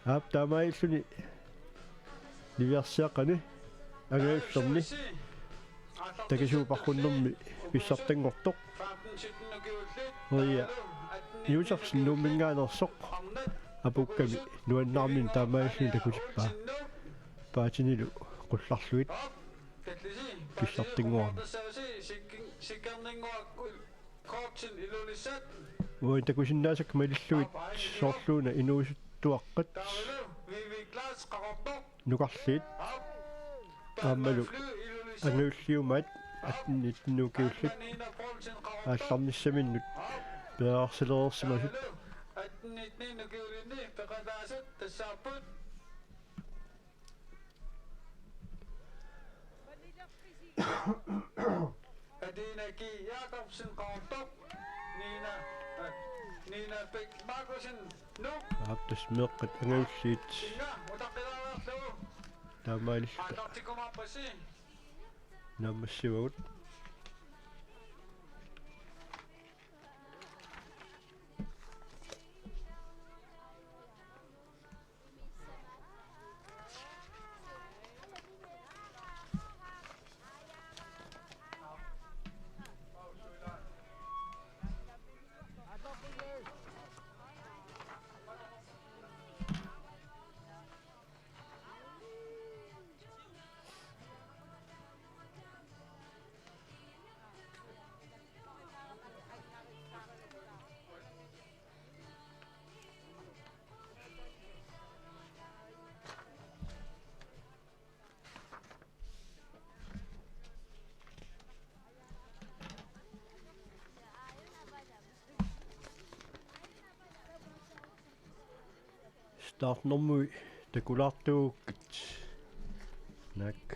Aap taamailluni liviarsiaqani agaillerni takisuuparrunnermi pissartangortoq oria iusarsin nuummingaanersoq apukkami nuannarmin taamailluni takusippaa paatinilu qullarluit pissartinguarni Voi takusinnaasak malilluit soorluuna inuusuttuaqqat nuqarliit aammalu angiulliumaat atnitnuukiullit aallarnissaminnut peaarsilereersimasut Adina Ki Jakobsen Kortok Nina Bæk Markusen nu aaptas meeqqat angiulliit taamailista nammassivagut startnormui takulartuukkat nak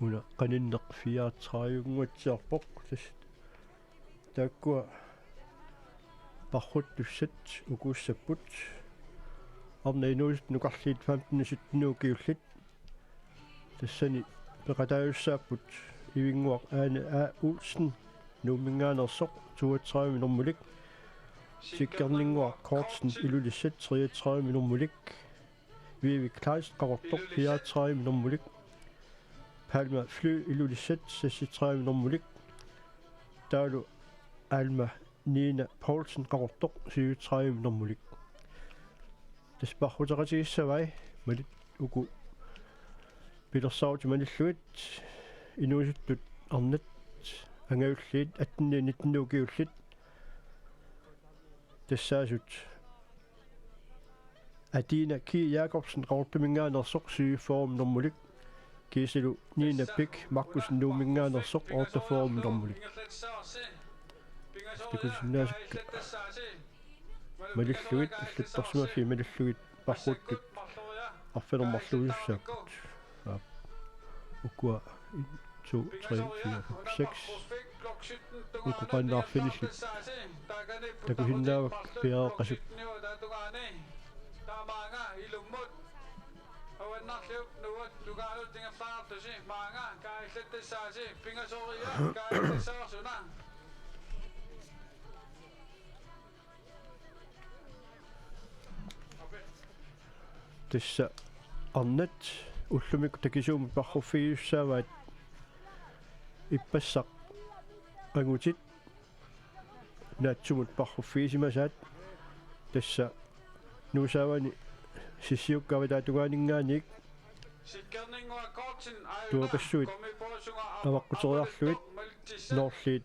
una qaninneq 34 tas takkua parruttussat ukuussapput arna inuusit nuqarliit 15-17 tassani peqataayussaapput ivinguaq aana Olsen nuummingaanersoq 32 nummerlik sikkerninguaq Kortsen ilulissat 33 nummerlik Vivek Kleist qarortoq 34 nummerlik Palma Fly ilulissat 36 nummerlik Taalu Alma Nina Poulsen qarortoq 37 nummerlik tasparrutaqatigissavai malit uku pilersauti manilluit inuusuttut arnat angaulliit attinni nitnuukiullit tassaasut Adina Ki Jakobsen qarortumingaanersoq 7 nummerlik kiisilu Nina Bæk Markusen nuummingaanersoq 8 nummerlik takusinnaasakka malilluit alluttorsumafi malilluit parruttut arfilermarluussaakut ukua 2, 3, 4, 6 ukuqannaarfinillit takusinnaavak piareqasuk taamaanga ilummut awannarlup nuut lugaalut tingerlaartusi maanga kaillattassaasi pingasoria kaillassarsuna tassa arnat ullumik takisuumut parruffiussaavaat ippassaq angutit naatsumut parruffiisimasaat tassa nuusaavani sissiukkavitaatugaaninngaaniik sikkerninguaq Kortsen tuapassuit avaqquteriarluit noorliit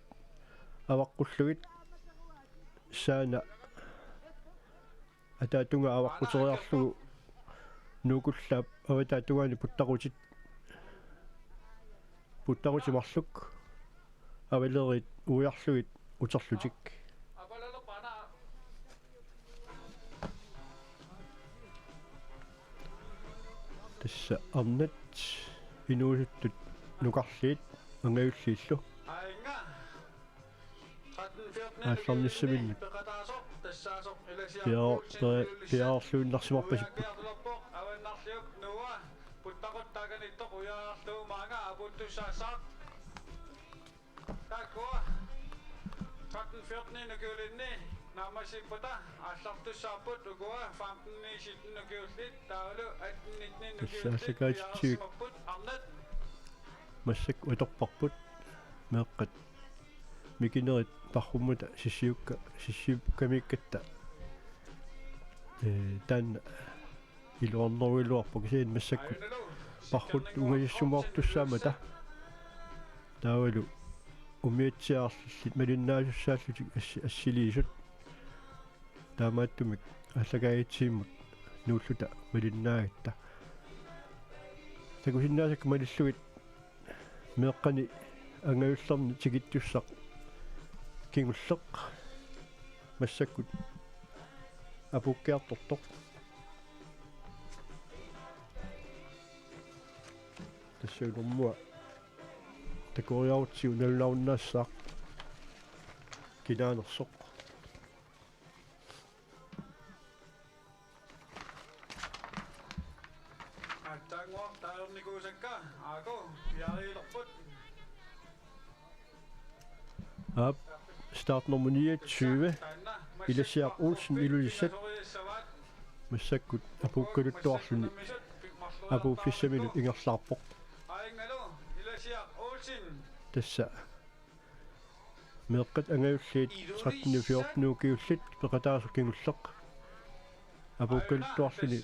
avaqqulluit saana ataatunga avaqquteriarlugu nuukullaap avataatugaani puttaqutimarluk avalerit uiarluit uterlutik tassa arnat inuusuttut nuqarliit angaulliillu aallarnissaminnik piaarluunnersimarpasipput puttaqut taganittoq uyaarluumaanga aputtussaassaaq takkua 14 nukulinni naamasipata аллартуссааппут укуа 15 17 нукиуллит таалу 18 тассааллакаатитсигит арнат массак уторпарпут меэккат микинерит парруммута сиссиуккамиккатта таанна илуарнеруилуарпу кисиин массаккут паррут унгаяссумаортуссаамата таавалу умиатсиарллит малиннаасуссааллутик ассилиисут таамааттумик аллагаитсииммут нууллута малиннаагатта такусиннаасакка малиллугит меэккани ангаюллерни тигиттуссақ кингуллеқ массаккут апуккиартортоқ тассаулэрмуа такориаутсиу наллауннаассаақ кинаанерсоқ аттангуар таерникуусакка аако яарилерпут ап старт nummer 29 Ilasiaq Olsen ilulissat массаккут апуккалуттуарлуни апу 5 минут ингерлаарпоқ аингало Ilasiaq Olsen тасса меэккат ангаюллиит 13 киуллит пеқатаасу кингуллеқ апуккалуттуарлуни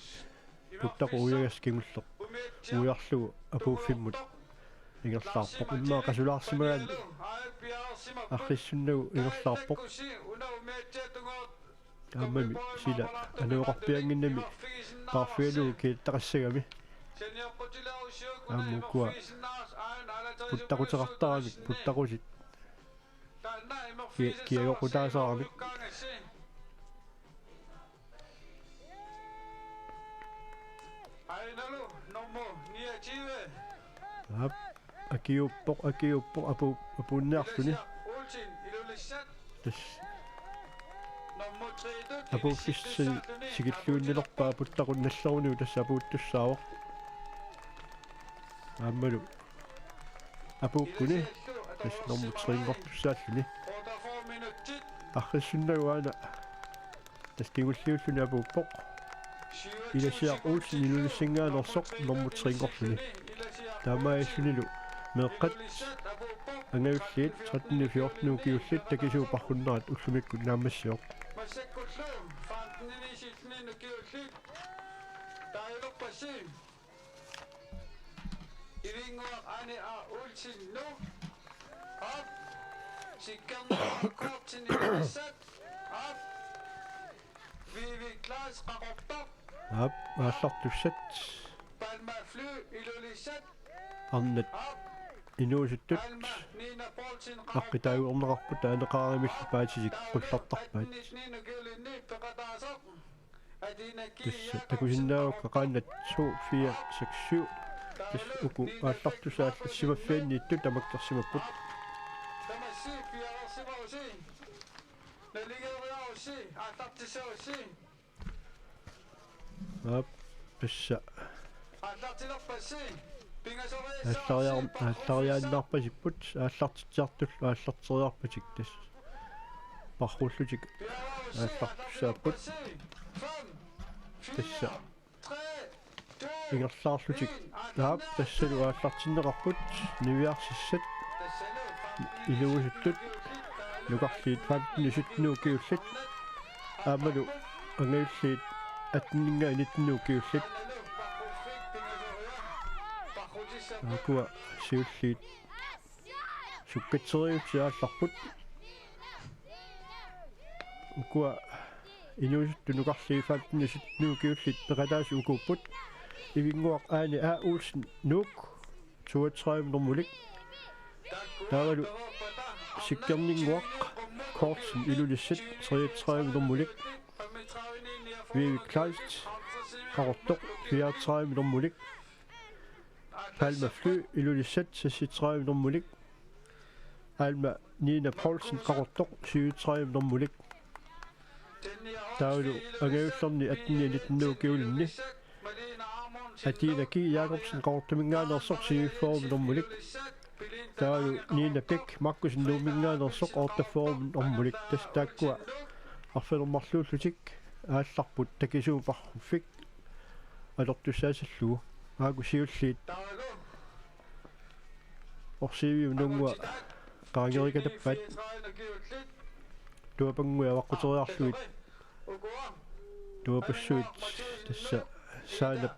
путтақу уягас кингуллеқ уярлугу апу 5 минут ингерлаарпоқ иммаа қасулаарсимагаан арриссуннагу ингерлаарпоқ аамами сила ануоқарпиангиннами парфиалугу кииттақассагами аамукуа путтақутерартарами путтақусит киагоқутаасаарами аиналу номо 29 ап акиуппоқ апуунниарлуни Olsen ilulissat тас номо 3 апуффисси сигиллуиннилерпаа путтақунналлерунуу тасса апууттуссаавоқ ааммалу апууккуни тас номер 3-гортуссааллуни Order 4 minutter арриссуннагуана тас кигуллиуллуни апууппоқ Ilasiaq Olsen ilulissингаанерсоқ номер 3-горлуни таамааллунилу меэққат ангаюллиит 13-14 киуллит такисуу пархуннерат уллумиккут наамассиоқ масаккуллу 15 нукиуллит таилоппаси ирингуа ани а Olsen nu ап сиккернер кортин илиссат ап ви клас қақортоқ ап ааллартуссат Palma fly ilulissat арнат ап инуусуттут Palma Nina Paulsen аққитаагуернеқарпу таанеқааримилли паатисик қуллартарпаат тасса такусиннаавакка qaannat suu 467 тас уку ааллартусаалла симаффианниитту тамаккерсимаппут Тамаси пиарсимауси налигериауси ааллартисауси ап тасса ааллартилерпасси ааллариааннаарпасиппут ааллартитсиартуллу ааллартериарпатик тас парруллутик ааллартуссааппут тасса ингерлаарлутик таап тассалу ааллартиннеқарпут нивиарсиссат илуусуттут лукарлиит 15 киуллит аамалу ангаюллиит атнингаа 19 киуллит акуа сиуллиит суккатсериутсиаалларпут укуа инуусутту нукарлии 15 киуллит пеқатаасу укууппут ивингуақ аани а Olsen нук 32 нормулик таавалу сиккернингуақ Kortsen ilulissat 33 нормулик ви класт қартоқ 34 нормулик Palma fly ilulissat 36 нормулик Alma Nina Paulsen қартоқ 37 нормулик таавалу агаюллерни 18-19 киулинни Атина ки Jacobsen qortumingaanерсор 44 нормулик taalu niina pik makkusin nuumingaanерсоq ortaformen ormulik tas taakkua arfelermarluullutik aallarput takisuuparruffik alortussaasallugu aaku siulliit orsiiviu nungua qaangerikatappat tuapangua avaqquteriarluit tuapussuit tassa saanap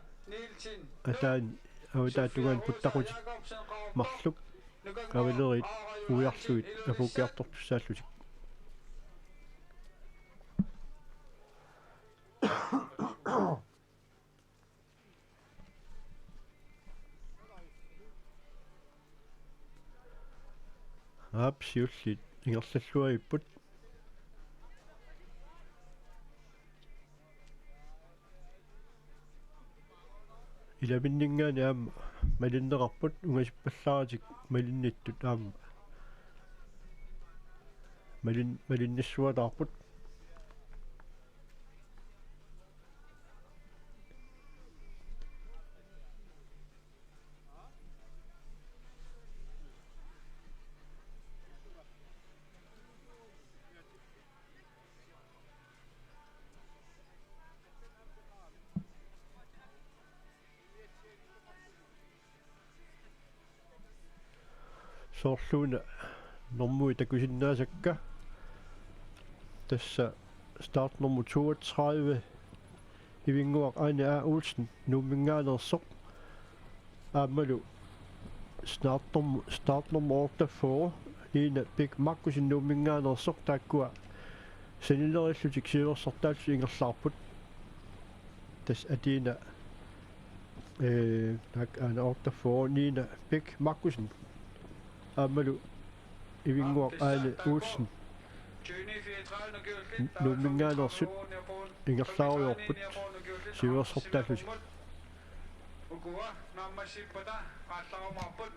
ataani авитаатугаан путтақутик марлук кавилерит уиарлуит апуккиарторtussааллутик аапсиуллит ингерллуаиппут иламиннингаани аама малиннеқарпут унгасиппалларатик малинниттут аама малинниссуатаарпут soorluuna normui takusinnaasakka tassa start nummer 32 ivinguaq Ane A. Olsen nuumingaanersoq aammalu start nummer 48 niina pik makkusin nuumingaanersoq taakkua sanilerillutik siuersortaallu ingerlaarput tas atiina tak ana 48 niina pik makkusin aammalu ivinguaq Ane Olsen nuumingaanersut ingerlaaruyorput siuersortaallutik ukua nammassippada qaallarumarput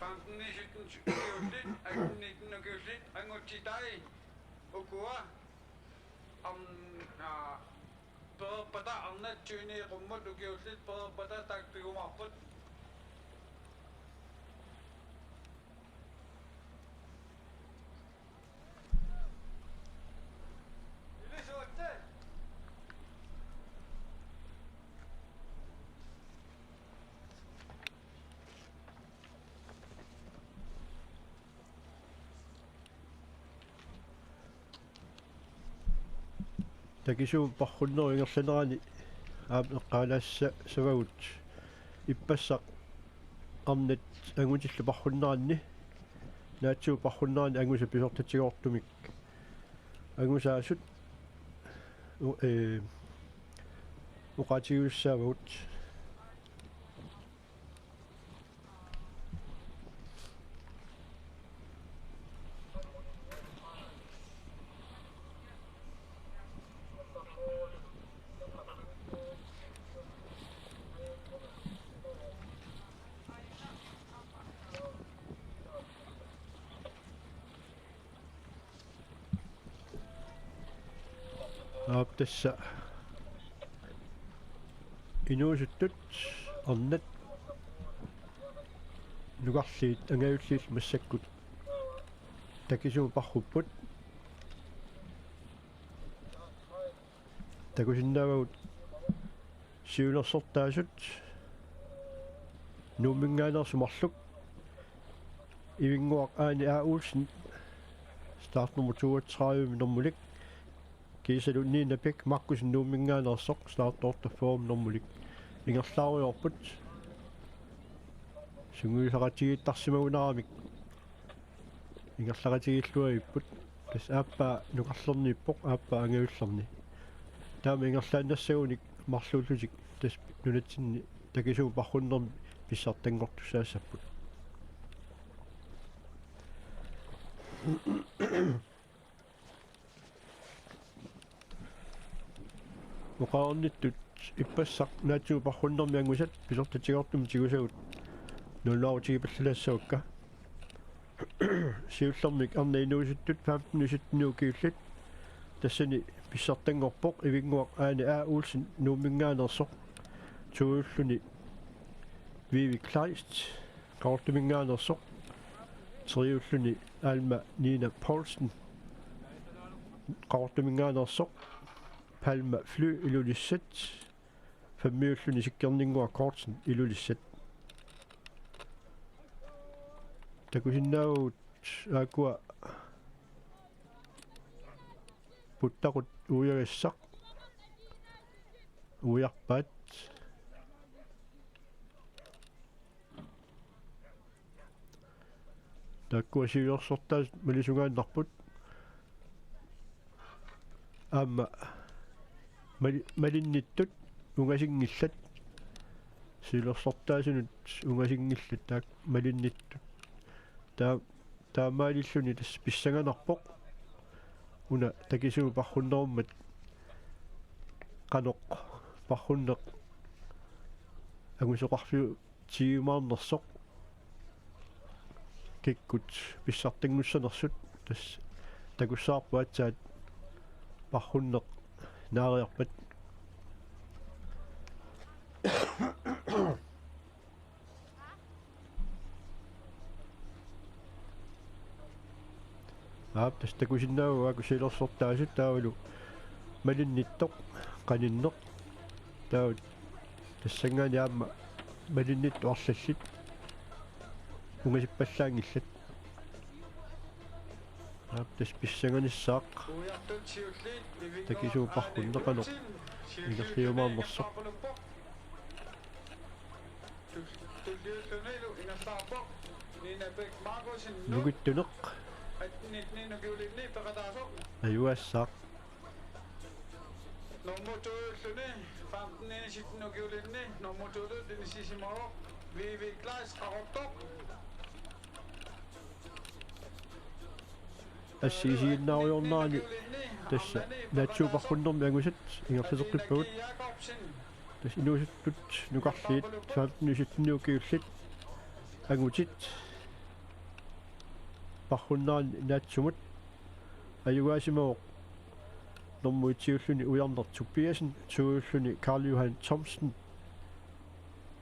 15 kyullit agninnukyllit angutsitai ukua perpada arnat tyuni qummut ukiullit perpada takpigumarput takisuum parrunneru ingerlanerani aamneqqaalaassa savagut ippassaq arnat angutillu parrunneranni naatsuu parrunnerani angusa pisortatigoortumik angusaasut uqaatiguussaavagut tassa inuusuttut arnat nugarliit angayulliil massakkut takisuum parrupput takusinnaavagut siulersortaasut nuumingaanersumarluk ivinguaq Ane A. Olsen start nummer 32 nummulik kiisalu niina pik makkusin nuumingaanersoq start ortaform nummulik ingerlaariorput sunguisaqatigiittarsimagunaramik ingerlaqatigilluagipput tas aappaa nuqarlerniippoq aappaa angayullerni taama ingerlaannassagуник marluullutik tas nunatsinni takisuum parrunnermi pissartangortussaassapпут uqaarnittut ippassaq naatsuu parrunnermi angusat pisortatigoortum tigusagut nullaarutigipallassavukka siullermik arna inuusuttut 15 kiullit tassani pissartangorpoq ivinguaq Ane A. Olsen nuumingaanersoq tuulluni Vivi Kleist qaortuminngaanersoq teriulluni Alma Nina Poulsen qaortuminngaanersoq Palma Fly ilulissat fammiulluni sikkerninngua Kortsen ilulissat takusinnaavut aakua puttaqut uuyagassaq uuyarpaat takkua siuersortaas malisugaannarput aamma malinnittut ungasingillat siulersortaasunut ungasingillat taak malinnittut taamaalilluni tass pissanganarpoq una takisuu parrunnerummat qanoq parrunneq agusoqarfiu tigimaarnersoq kikkut pissartangussanersut tass takussaarpu atsaat parrunneq naariarpat tass takusinnaagu aaku silersortaasut taavalu malinnittoq qaninneq taavut tassangaani aamma malinnittu arlallit ungasippallaangillat tass pissanganissaaq takisuu parrunneqanoq ingerliumaarnersoq nugittuneq ayuassaaq Nommotuulluni 15-17 nommotuulut inisisimaro Vivi Kleist qarortoq assiisiinnaariornaani tassa naatsuuparrunnermi agusat ingerliterqippagut tass inuusuttut nuqarliit 15-17 agutit parrunnaarni naatsumut ayugaasimaoq normuitsiulluni ujarnertuppiasin tuulluni Carl Johan Thomsen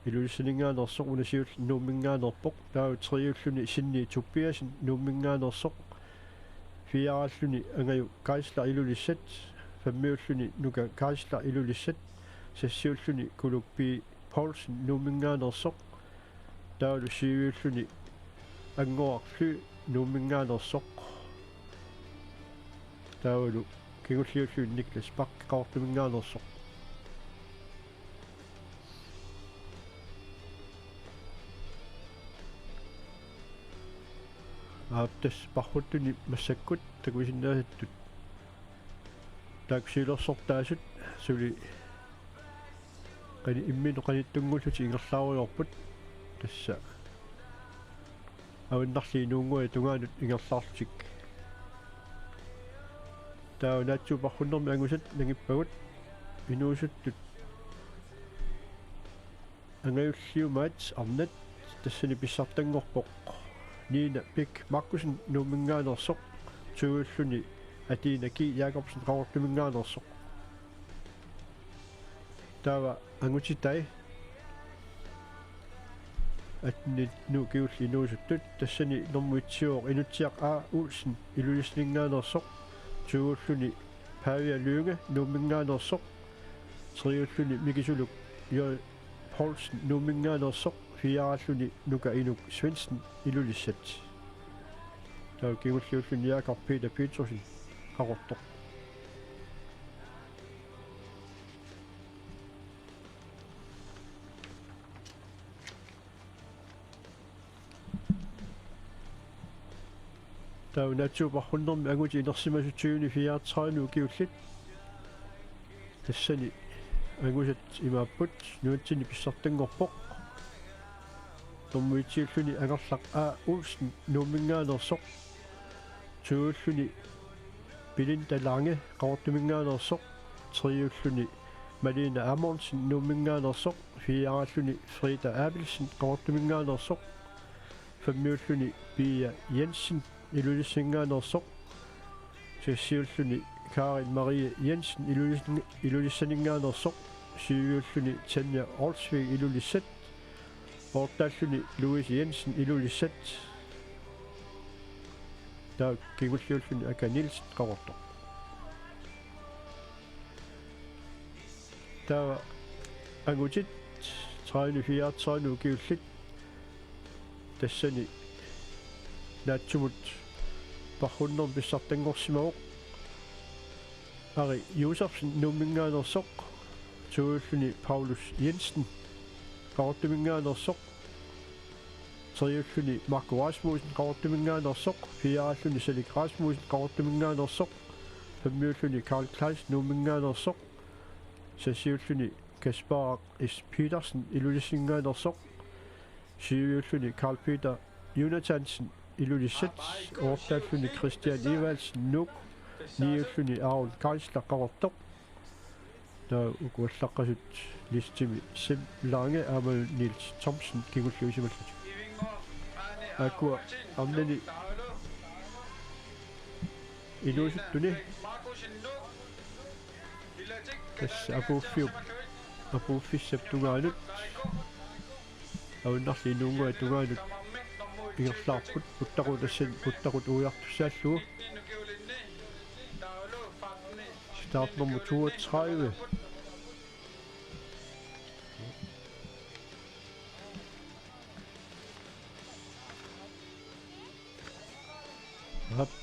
ilulissaningaanersoq unasiull nuummingaanerpoq taavu triulluni sinni tuppiasin nuummingaanersoq fiaralluni angaju Kaisla ilulissat fammiulluni nuka Kaisla ilulissat sassiulluni kulukpi Poulsen nuummingaanersoq taavu siuulluni angoarfly nuummingaanersoq taavalu kingulliulluun Niklas Bak qaortuminngaanersoq aaptas parruttuni massakkut takuisinnaasаттut taaksiilersortaasut suli qani imminu qanittungulluti ingerlaaruyorput tassa avinnarliinuungua tungaanut ingerlaarlutik taa naatsuuparrunnermi angusat nangippagut inuusuttut angajulliumaat arnat tassani pissartangorpoq Nina Pik Markusen nuummingaanersoq tuulluni Atina Ki Jacobsen qaortuminngaanersoq taava angutitai atnit nu kiulli inuusuttut tassani normuitsiuoq inutsiaq A Olsen ilulisninngaanersoq tuulluni Pavia Lynge nuummingaanersoq triulluni Mikisuluk Jo Poulsen nuummingaanersoq fiaralluni nuka inuk Svendsen ilulissat taava kingulliulluni Jakob Peter Petersen qarortoq taava naatsuuparrunnermi aguti inersimasutsuuni 34 kiullit tassani agusat imaapput nuutsini pissartangorpoq normuitsiulluni angerlaq A Olsen nuummingaanersoq tuulluni Belinda Lange qaortuminngaanersoq triulluni Malene Amundsen nuummingaanersoq fiaralluni Frida Abelsen qaortuminngaanersoq fammiulluni Pia Jensen ilulissinngaanersoq sassiulluni Karin Marie Jensen ilulissaningaanersoq siuulluni Tanja Olsvig ilulissat Ortalluni Louis Jensen ilulissat taa kingulliulluni Aka Nielsen qavortor taa angutit 34 ukiullit tassani naatsumut parrunnerm pissartangorsimaoq ari usersen nummingaanersoq tuulluni Paulus Jensen qavortumingaanersoq triulluni Marco Rasmussen qavortumingaanersoq fiaalluni Salik Rasmussen qavortumingaanersoq femmiulluni Karl Klaus nummingaanersoq sasiulluni Kaspar S. Petersen ilulisingaanersoq siuulluni Karl Peter Jonathansen ilulissat ortaalluni Christian Evalsen nuk niulluni Aaron Kaisler qavortoq taa ukuallaqqasut listimi Sim Lange Amal Niels Thomsen kingulluisimallat akua amnani iluusuttuni tas apuuffissap tungaanut aunarli inuungua tungaanut ingerlaarput puttaqut uiartussaallugu start nummer 32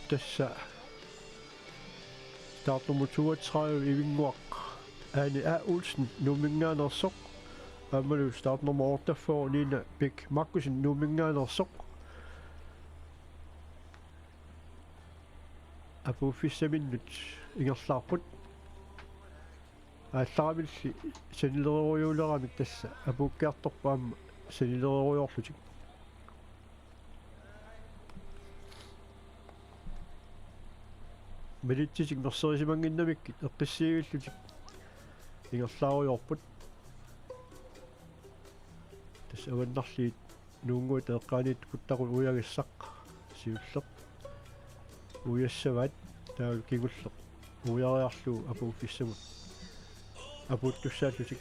Tassa start nummer 32 ivinguaq Anne A. Olsen nummingaanersoq amalu start nummer 48 Nina Bæk Markusen nummingaanersoq apuuffissaminnut ingerlaarput аалларамилли санилериуюлерамик тасса апуккаартарпаама санилериуйорлутик милитсисик нерсерисимангиннамиккит эққиссиивиллутик ингерлааруйорпут тасса аваннарлиит нуунгуут эққааниит путтақун уягиссақ сиуллеқ уяссаваат таал кигуллеқ уяриарлуу апууффиссамут апуттуссааллутик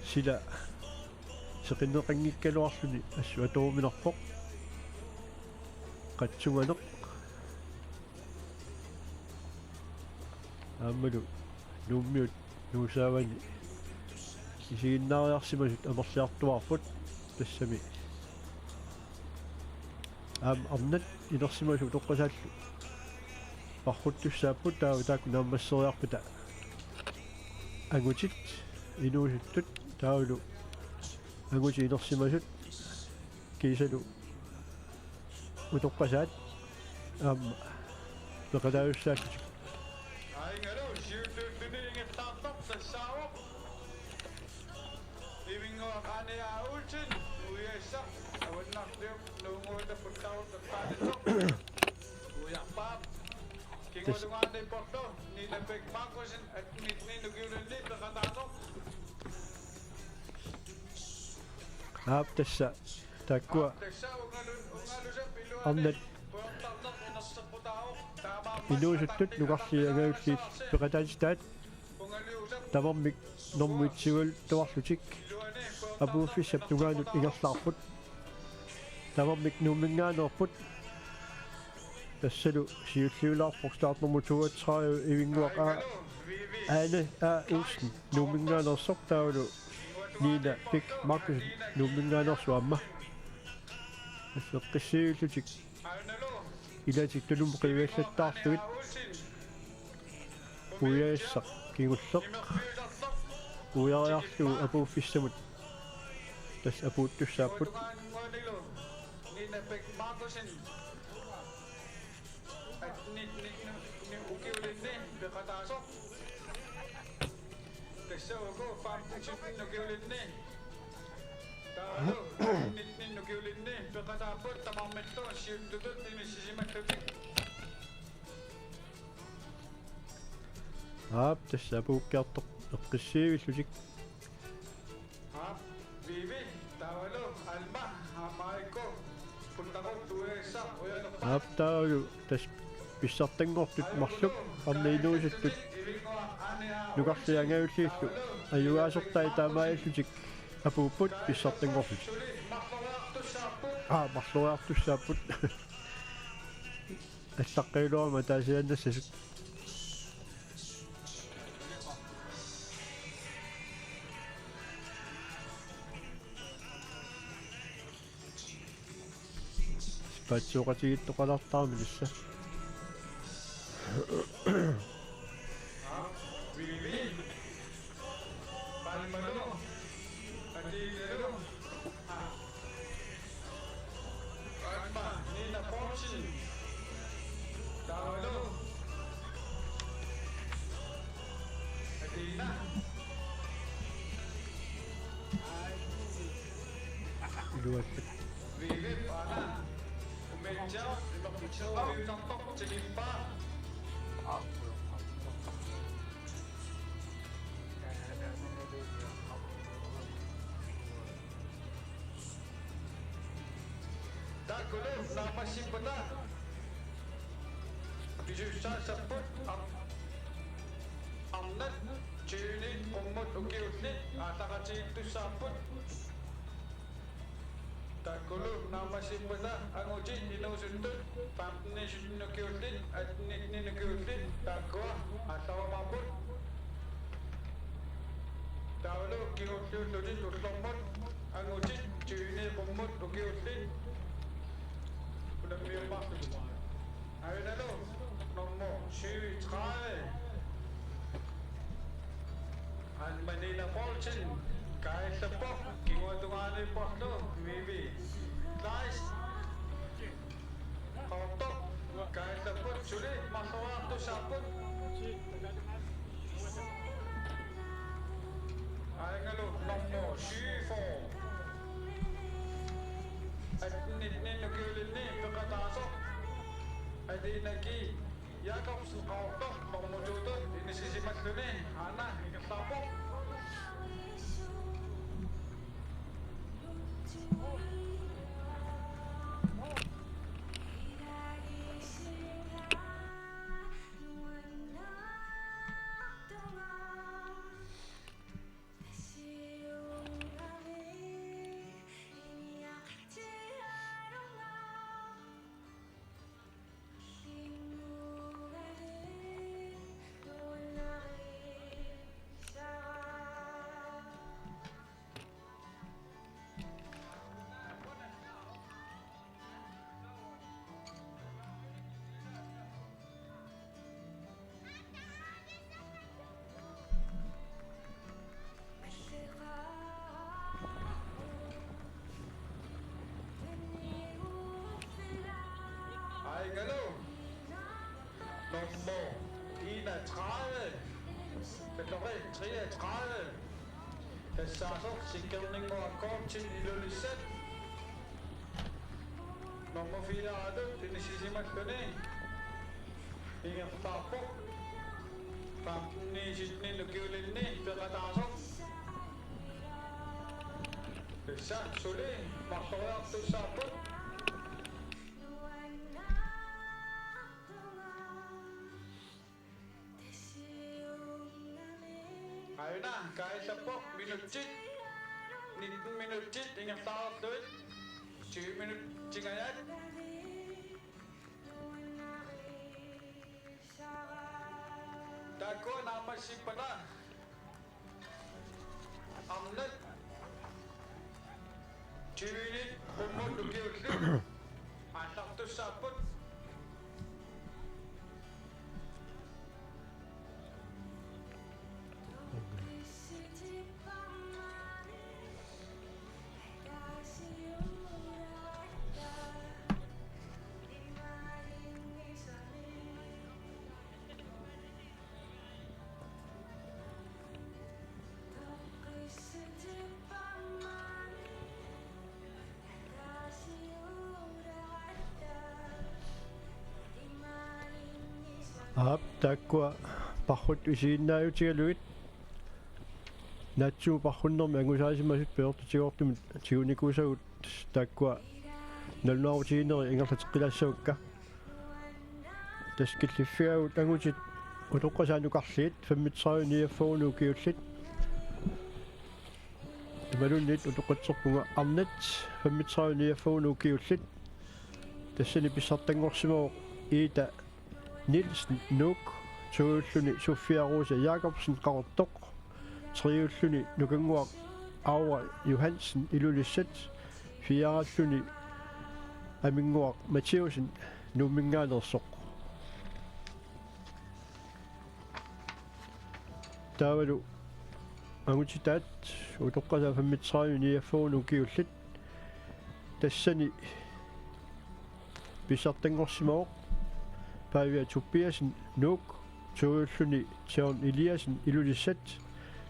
сила сеқиннеқангиккалуарлуни ассу атууминарпоқ қатсуганеқ ааммалу нууммиут нуусаавани исигиннаариарсимасут амерлиартуарпут тассами арнат инерсимасу тоққасааллу пархуттуссааппут таак нааммассериарпута агутит инуусуттут таулу агути инерсимасут кисалу утоққасаат аама пеқалаавуссааллутик Aingaru siullulluningittaartar tassaaruq ivinguaq Anne A. Olsen uyaissaq avannarliup nuunguuta puttaruq taqqaanitsoq ujarpaap kingulungaani porto Nina Bæk Markusen atnitninugiulunni peqataartoq аап тасса таккуа амнат инуусуттут нугарлиагауллиит пеқатаатистаат тамармик нормуитсигул туарлутик апууффиссап тугаанут ингерлаарпут тамармик нуумингаанерпут тассалу сиуллиулаарпоқ старт номер 32 ивингуаqa Anne A. Olsen нуумингаанерсоқ таулу Nina Bæk Markusen nummingaanersuamma эққиссиуллутик илатик тулум қивиаллаттаарлугит уяассақ кигуллеқ уяариарлугу апууффиссамут тас апууттуссааппут Nina Bæk Markusen atnitninugiulunni peqataartoq tassaugu faamtiksutninnugiulunni taalu nitninnugiulunni peqataarput tamarmittu siuttutut imissisimaklutik аап тасса апууккаартоқ эққиссиивиллутик vivi taalu alma amaiko puttaqut uyaissaq uyalerpa аап таалу тас писсартангортут марлук арнеинууситтут нугарлиангауллииллу аюгаасортай таамаиллутик апууппут писсартангорфут марлуаартуссааппут аллаққилуарма таасианнассасут патсуқатигиттоқалартаарми лисса Namasipada Bijusa saput amnat chini ummut ukiutni atakachi itu saput takulu namasipada anguji inusuntut pamne nukiutni atni nukiutni takwa atawa mabut tawlu kiutni uslomot anguji chini ummut ukiutni Arenalo, nummer 37. An Manila Fortune, kahit sa po, kinuha po ito, maybe. Guys, kautok, kahit sa po, suli, masawa ito sa po. Arenalo, nummer 74. At nagulin ni pagkatasok ay di nagi yakap sa kautok pamududod inisisimat ko ni ana ikatapok Nummer 31. Battery 33. Passager sikkerning og akkord til Ilulissat. Nummer 4. Inisisimat ko ni. Ingat tapok. Pamnisit ni nagulin ni. Pagkatasok. Pisa, suli. Makawak to sapot. Ayun na, kahit sa po, minutsit. 19 minutsit, ingat tawag doon. 2 minutsit ngayon. Dako, namasip pa na. Amnat. 2 minute, humod, ugi-ugi. Atak to sapot. Takkua parrut usiinnaayutigaluit natsu parrunnermi angusaasimasut peortutiortumut tigunikusagut takkua nalnuarutiginneri ingerlateqqilassavukka таскиллиффиагут агутит утоққасаанукарлиит 35 тамалуннит утоққатсерпунга арнат 35 тассани писсартангорсимоо иита Nielsen Nuk tuulluni Sofia-Rosa Jacobsen qarortoq triulluni nukanguaq Aura Johansen ilulisset fiaralluni aminguaq Mattheusen nummingaanersoq taavalu angutitaat utoqqasa 35 nukiullit tassani pissartangorsimooq Pavia Tobiasen Nuk tuulluni Tion Eliasen ilulisset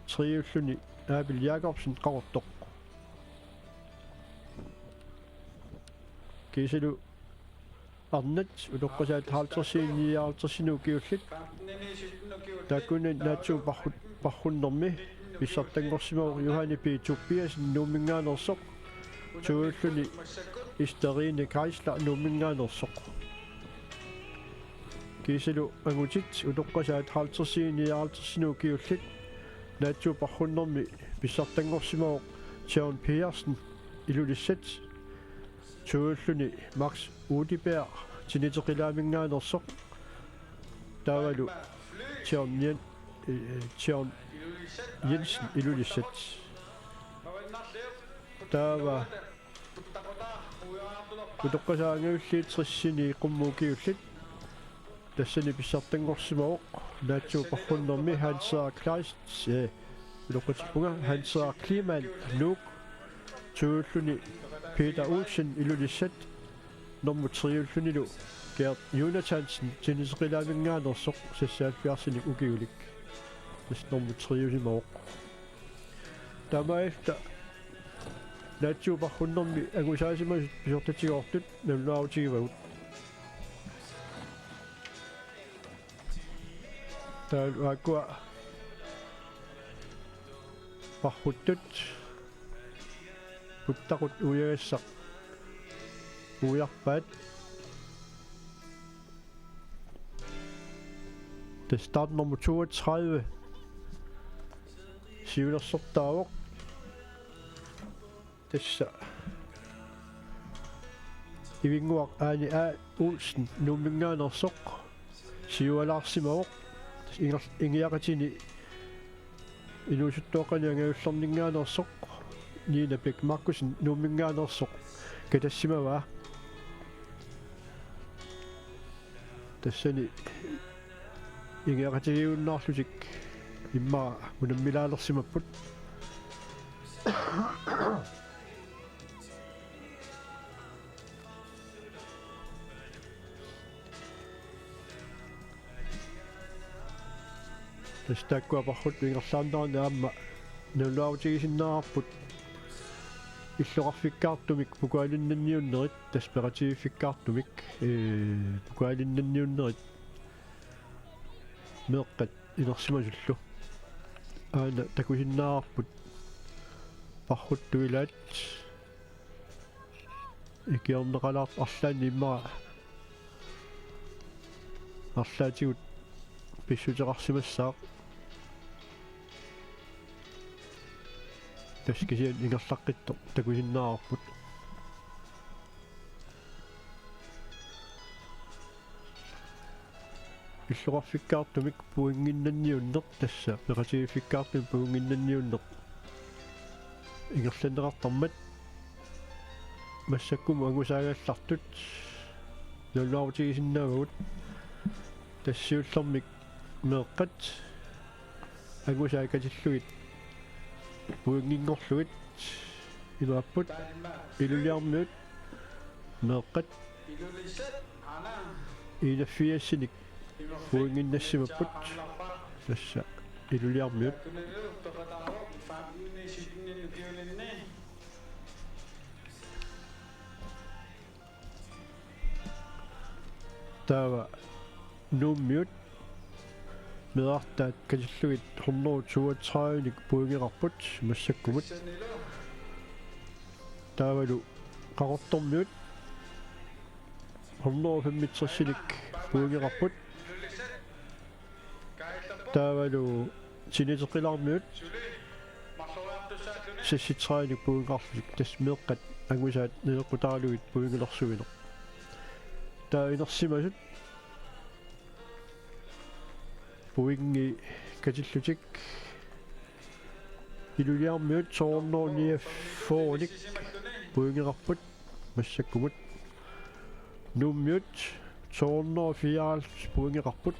triulluni Abel Jacobsen qarortoq kiisilu arnat utoqqasaat 50 kiullit takunen natsu parrunnermi pissartangorsimooq Johanni P Tobiasen nummingaanersoq tuulluni Isterine Kreisler nummingaanersoq kiisilu angutit utoqqasaat 50 kiullit natsu parrunnermi pissartangorsimooq Tion Petersen ilulisset tuulluni Max Udiberg tiniteqilaaminngaanersoq taavalu Tion Jensen ilulisset taava utoqqasaangiulliit trissini qummuukiullit тассани писсартангорсимаоқ наатсуу парруннерми Хансаа Клайст лоқатиппунга Хансаа Климан Нук тууллуни Peter Olsen илулиссат номер 3-лунилу Gert Jonathанsen тинисеқилаамингааnersoq сассааффиарсиник укиулик тас номер 3-имаоқ тамаэфта наатсуу парруннерми агусаасимасут писортатигоортут наллуаутигивагут таалуакуа парруттут путтақут уягассақ уярпаат det start nummer 32 сиулерсортаавоқ тасса ивингуақ аани а Olsen нуммингааnersoq сиуалаарсимаоқ ингиақатини инуусуттоқаниангаюллернингааnersoq Nina Bæk Markusen нуммингааnersoq катассимаваа тассани ингиақатигиуннаарлутик имма унаммилаалерсимаппут тастааккуапаррут ингерлаандарни аама нулаутигисиннаарпут иллоқарфиккаартумик пукуалиннанниуннерит тасператигиффиккаартумик пукуалиннанниуннерит меэққат инерсимасуллу аана такусиннаарпут парруттуилаат икиорнеқалаарп арлаани иммаа арлаатигут писсутеқарсимассаақ таскисиан ингерлаққитто такусиннаарпут иллоқарфиккаартумик пуингиннанниуннер тасса пеқатигиффиккаартум пуингиннанниуннер ингерланеқартармат массаккуму ангусаагааллартут нуллаутигисиннаавагут тассиуллэрмик меэққат ангусаагатиллугит пуингингорлугит илуаппут илулиармиут меэққат илаффиассиник пуингиннассимаппут тасса илулиармиут таава нуммиут медартаат калиллугит 132ник пуингеқарпут массаккумут таавалу қақортормиут 135ник puingerapput taavalu siniteqilarmiut sissitsaani puingarlik tasmeeqqat angusaat neeqqutaaluit puingelersuino taa inersimasut puingi katillutik iluliarmiut soornoorniaf foonik puingerarput massakkumut nummiut soornoo fiaal puingerarput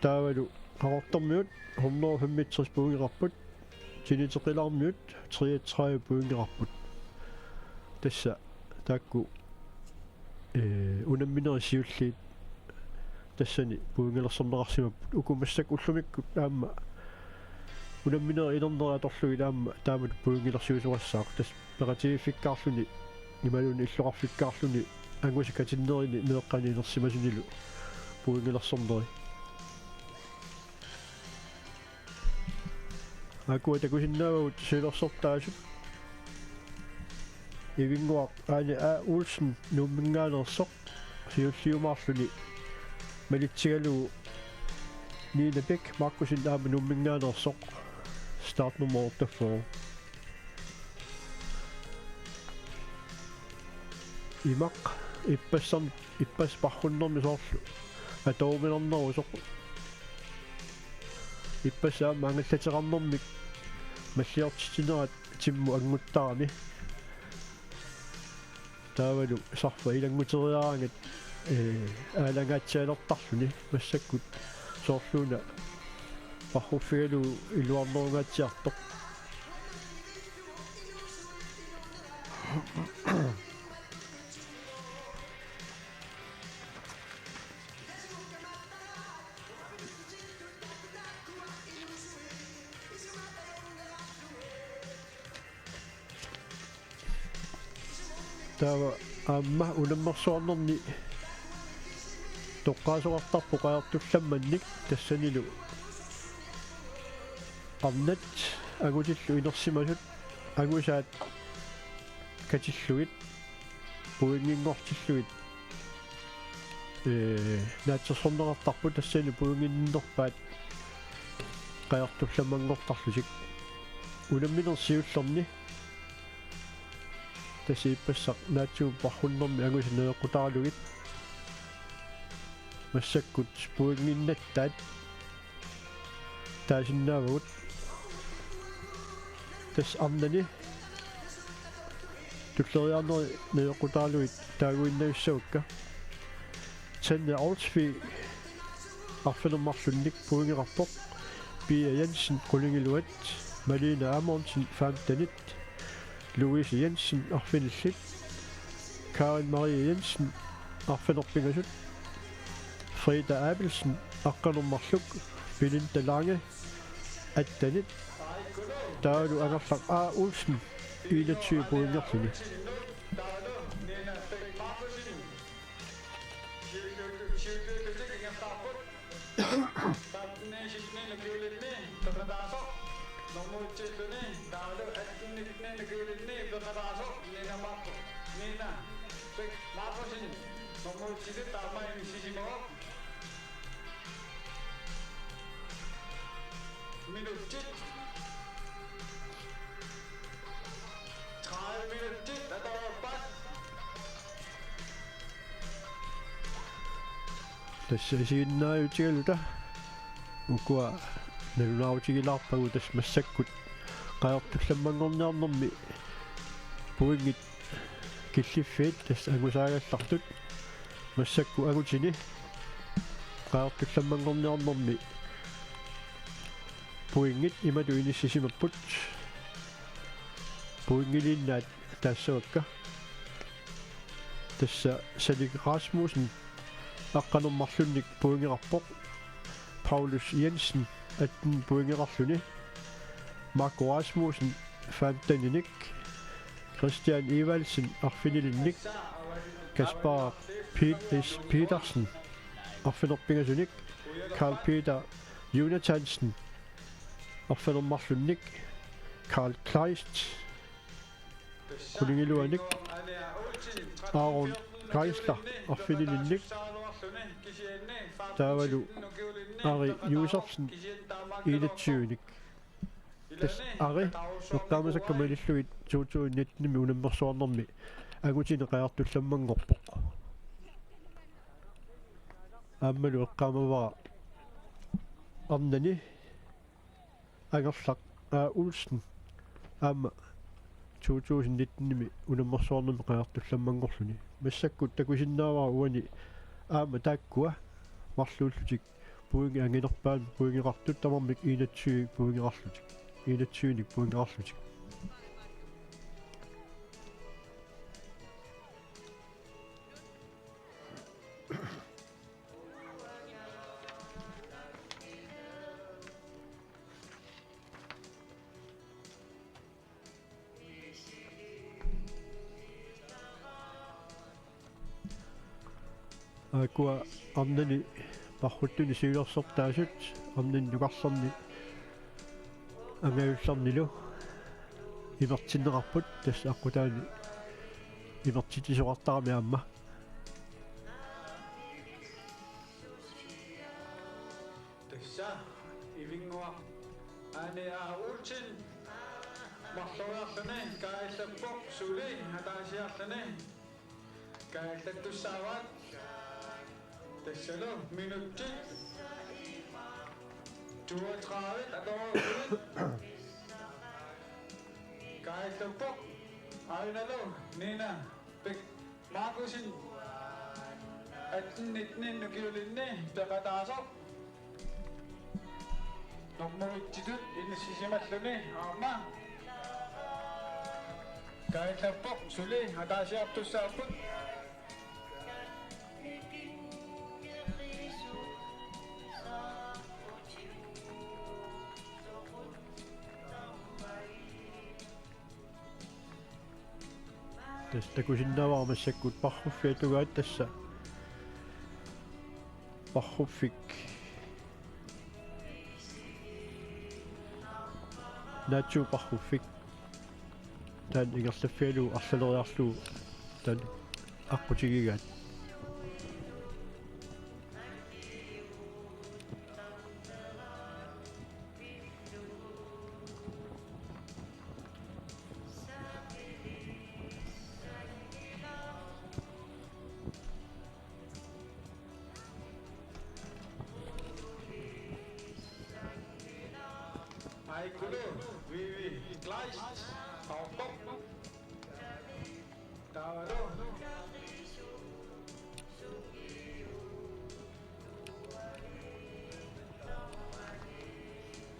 taavalu qarortarmiut 165 puingerarput siniteqilarmiut 33 puingerarput tassa taakku unamminerisiulliit tassani puingelersornerarsimapput ukumassak ullumikkut aamma unamminera ilerneraa atorlugi aamma taamat puingelersiusuassaaq tass peratiifikkaarluni imaluni illuqarfikkaarluni angusikkatinnerini meeqqani inersimasunilu puingelersorneri aku takusinnaavut silersortaasut ivinguaq aani a Olsen nuumminngaanersoq siulliumaarluni malitsigalu Nina Bæk Markusin aama nuumminngaanersoq startnummer 48 imaq ippasparrunnermi soorlu atoominernerusoq иппасаа маангаллатерарнэрмик маллиортитинерат тимму ангуттарами таавалу сарфа илангутериарангат аалангаатсаалертарлуни массаккут соорлууна парруффигалу илуарнеругаатсиартоқ taava aamma unammersuarnerni toqqaasoqartarpu qaartullammannik tassanilu qarnat agutillu inersimasut agusaat katilluit puingiingortilluit naatsersornerartarpu tassani puinginnerpaat qaartullamangortarlusik unamminersiullerni tasippassaq naatsuun parrunnermi agusineeqqutaaluгит массаккут puinginnattaat taasinnaavagut tas arnani tulleriarneri neeqqutaaluгит taaguinnagussavukka tanne Olsfi arfinermarlunnik puingerarpoq Pia Jensen qulungiluat Malina Amundsen faamtanit Louise Jensen arfinillit Karin Marie Jensen arfinerpingasut Frida Abelsen aqqanermarluk Belinda Lange attanit taalu angerlaq A Olsen 21 puingerluni tässä siinnaayutigaluta ukua nalunaarutigilaarpagu tas massakkut qaartullammanngorniarnermi puingit killiffiit tas angusaagallartut massakku agutini qaartullammanngorniarnermi puingit imatu inissisimaput puingiliinnaat taassavakka tassa Salik Rasmussen aqqanermarlunnik puingerarpoq Paulus Jensen atten puingerarluni Marco Rasmussen faamtaninik Christian Evalsen arfinilinnik Kaspar Petersen arfinerpingasunik Karl Peter Jonathansen arfinermarlunnik Karl Kleist kulingiluanik Aaron kaista arfinilinnik taavalu ari usersen ilatsiunik tas ari nuqqaamisakkamalilluit 2019 unammersuarnermi agutineqaartullammanngorpoq ааммалу эққаамавара арнани агерлақ улсен аама 2019-ми унаммерсуарнами қаартулламмангорлуни массаккут такусиннаавара уани аама тааккуа марлууллутик пуинги ангинерпаан пуингеқартут тамармик иинатсуи пуингеқарлутик иинатсуиник пуингеқарлутик акуа арнани пархуттуни сиулерсортаасут арнани нуқарсарни ангаулларнилу имертиннеқарпут тас аққутаани имертитисоқартарами аама тасса ивингуа ане аулчин марлуярлуни кааллаппоқ сули хатаасиарлуни кааллаттуссааваат тассало минутти 32 атоо кааллаппоқ айнало нина пек маакусин аттиннитнин нукиулинни пеқатаасоқ нормоитситут иннссисималлуни аама кааллаппоқ сули хатаасиартуссааппут тас такусиннаавара массаккут пархуффиатугаат тасса пархуффик начу пархуффик тан игерлаффиалу арлалериарлуу тан аққутигигаат Aikulu, vivi, gleich, auf Bock, Tawaro.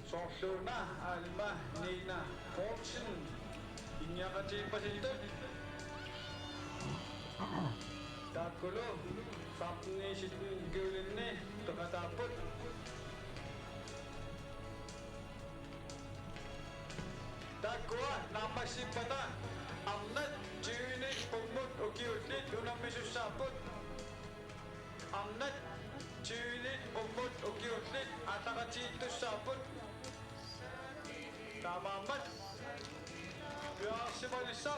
Sorsluna, Alma, Nina, Fortune, Inyakati Pasilto. Takulu, Fapni Shitin Gulinne, Tokataput. Takwa namasipata amnat juni pumut ukiutlit unamisusaput amnat juni pumut ukiutlit atakachitusaput tamamat yasimalisa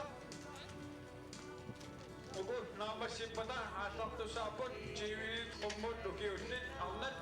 ugu namasipata ataktusaput juni pumut ukiutlit amnat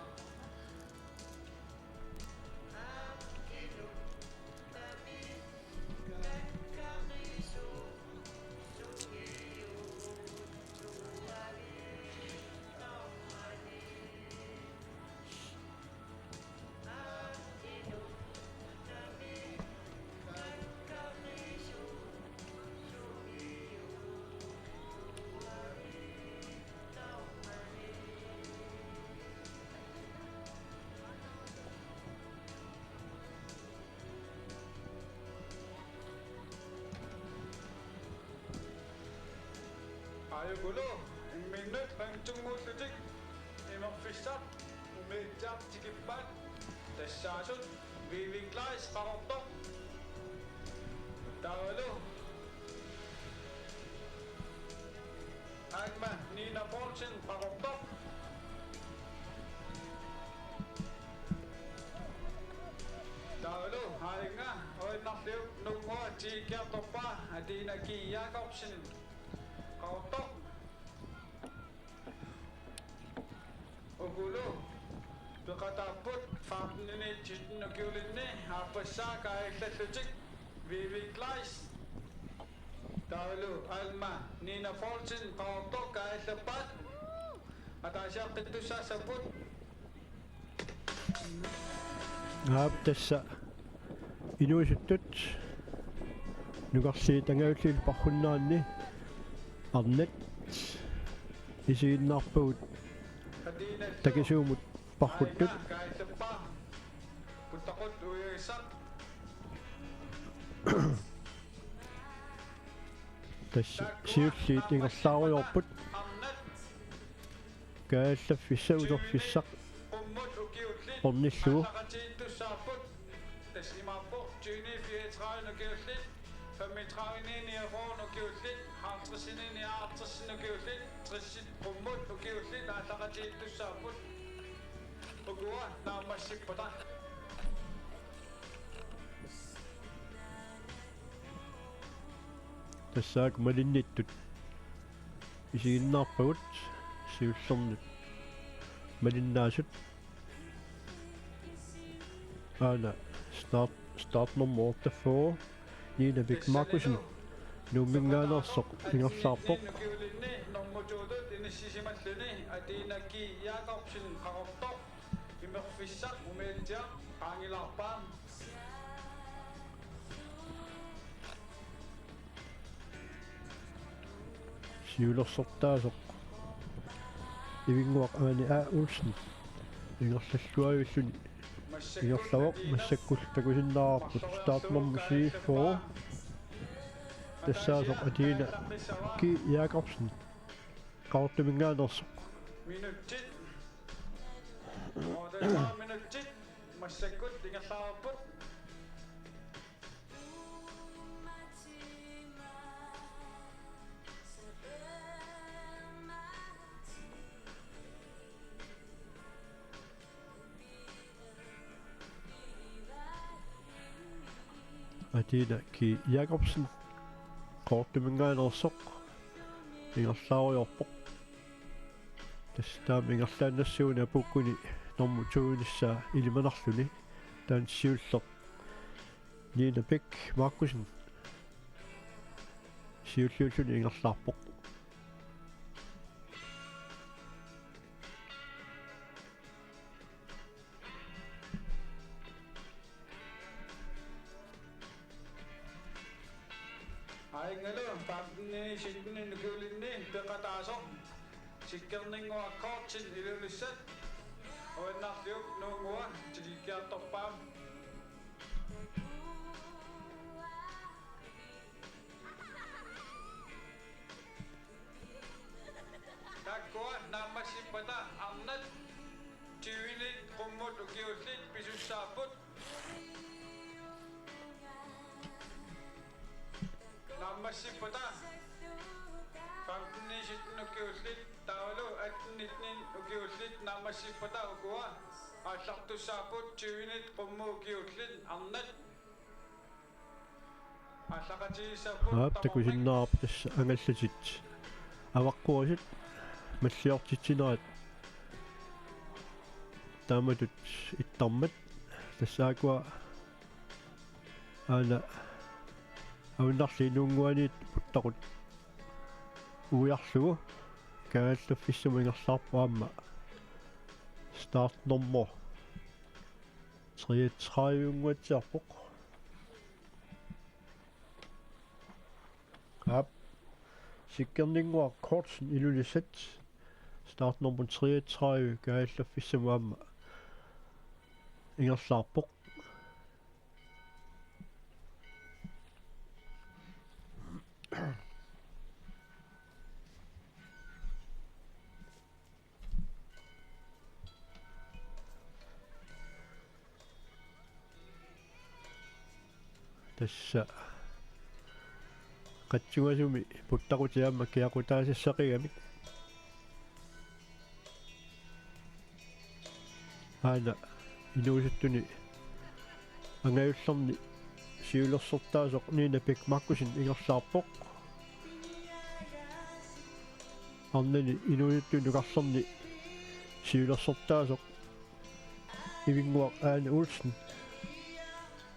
Ayugulo, minut pangtungmututik, imagfisap, umidjap tikipat, tessasut, vivingklais karoktok, tawalo. Agma, Nina Fortune, karoktok. Tawalo, hai nga, oi nakliw, nungwa, chikya topa, adina ki Jakobsen. Kautok Ogulu. Pekataput farnini chitnukulinni apassa kaillallutik viviklais. Taulu alma Nina Folsen qaorto kaillappat. Atasiaqqittussaassaput. Tässä inuisuttut nukarsi tangaulliil parrunnaanni arnat isiinnaarpugut takisuumut parruttut puttaqut uyrissaq tässä siulliit ingerlaariorput kaallaffissa utorfissaq ornillugu Tasimaappo 2034 kiuslit 35 kiuslit 50 kiuslit 30 kiuslit allaqatiittussaaput ugua naamassippata tassaak malinnittut isiinnaarpagut siullornut malinnaasut ana start nummer 8 for Nina Big Markusen nummingaanarsoq ingerlaarpoq nommutuutut inissisimalluni atiinakki Jakobsen qarortoq imerfissaq umeeltia qaangilarpaam siulersortaasoq ivinguaq aani A Olsen ingerlalluajulluni ingerlavoq massakkulltakusinnaarput start nummer 4 тассаасоқ атиина ки Jakobsen qaortumingaanерсоқ minutit odata minutit massakkut ingerlaarput атиина ки Jakobsen qaortumingaanерсоқ ингерлаариорпоқ тассаам ингерлааннассууни апуккуни норму туунissaa илиманарлуни таан сиуллеқ Nina Big Markusen сиуллууллуни ингерлаарпоқ Aingalo pamni sikni nukulinni peqataasoq sikkerninguakkoortin ilulissat oennarliuk nuungua tilikkiartorpaam takkua naammassippata arnat tiuinit qummut ukiullit pisussaaput naammassippata pamni nukiullit taulu atnitnin ukiullit naammassippata ukua аллартуссаапут тивинит qummuukiullit arnat аллақатигиссаапут аптакусиннаарп тасса ангаллатит аваққуасит маллиортитсинерат тааматут иттармат тассаакуа ана авнарли нунгуанит путтақут уярлугу кааллаффиссумингерлаарпаама start nummer 33 Hap sikkerninguar kortsen ilulissat start nummer 33 kaallaffissumaama ingerlaarpoq tässä qatsugasumi puttaqutiamma kiaqutaasissaqigamik aana inuusuttuni angajullerni siulersortaasoq Nina Big Markusen ingerlaarpoq arnani inuusuttuni nuqarlerni siulersortaasoq ivinguaq Aane Olsen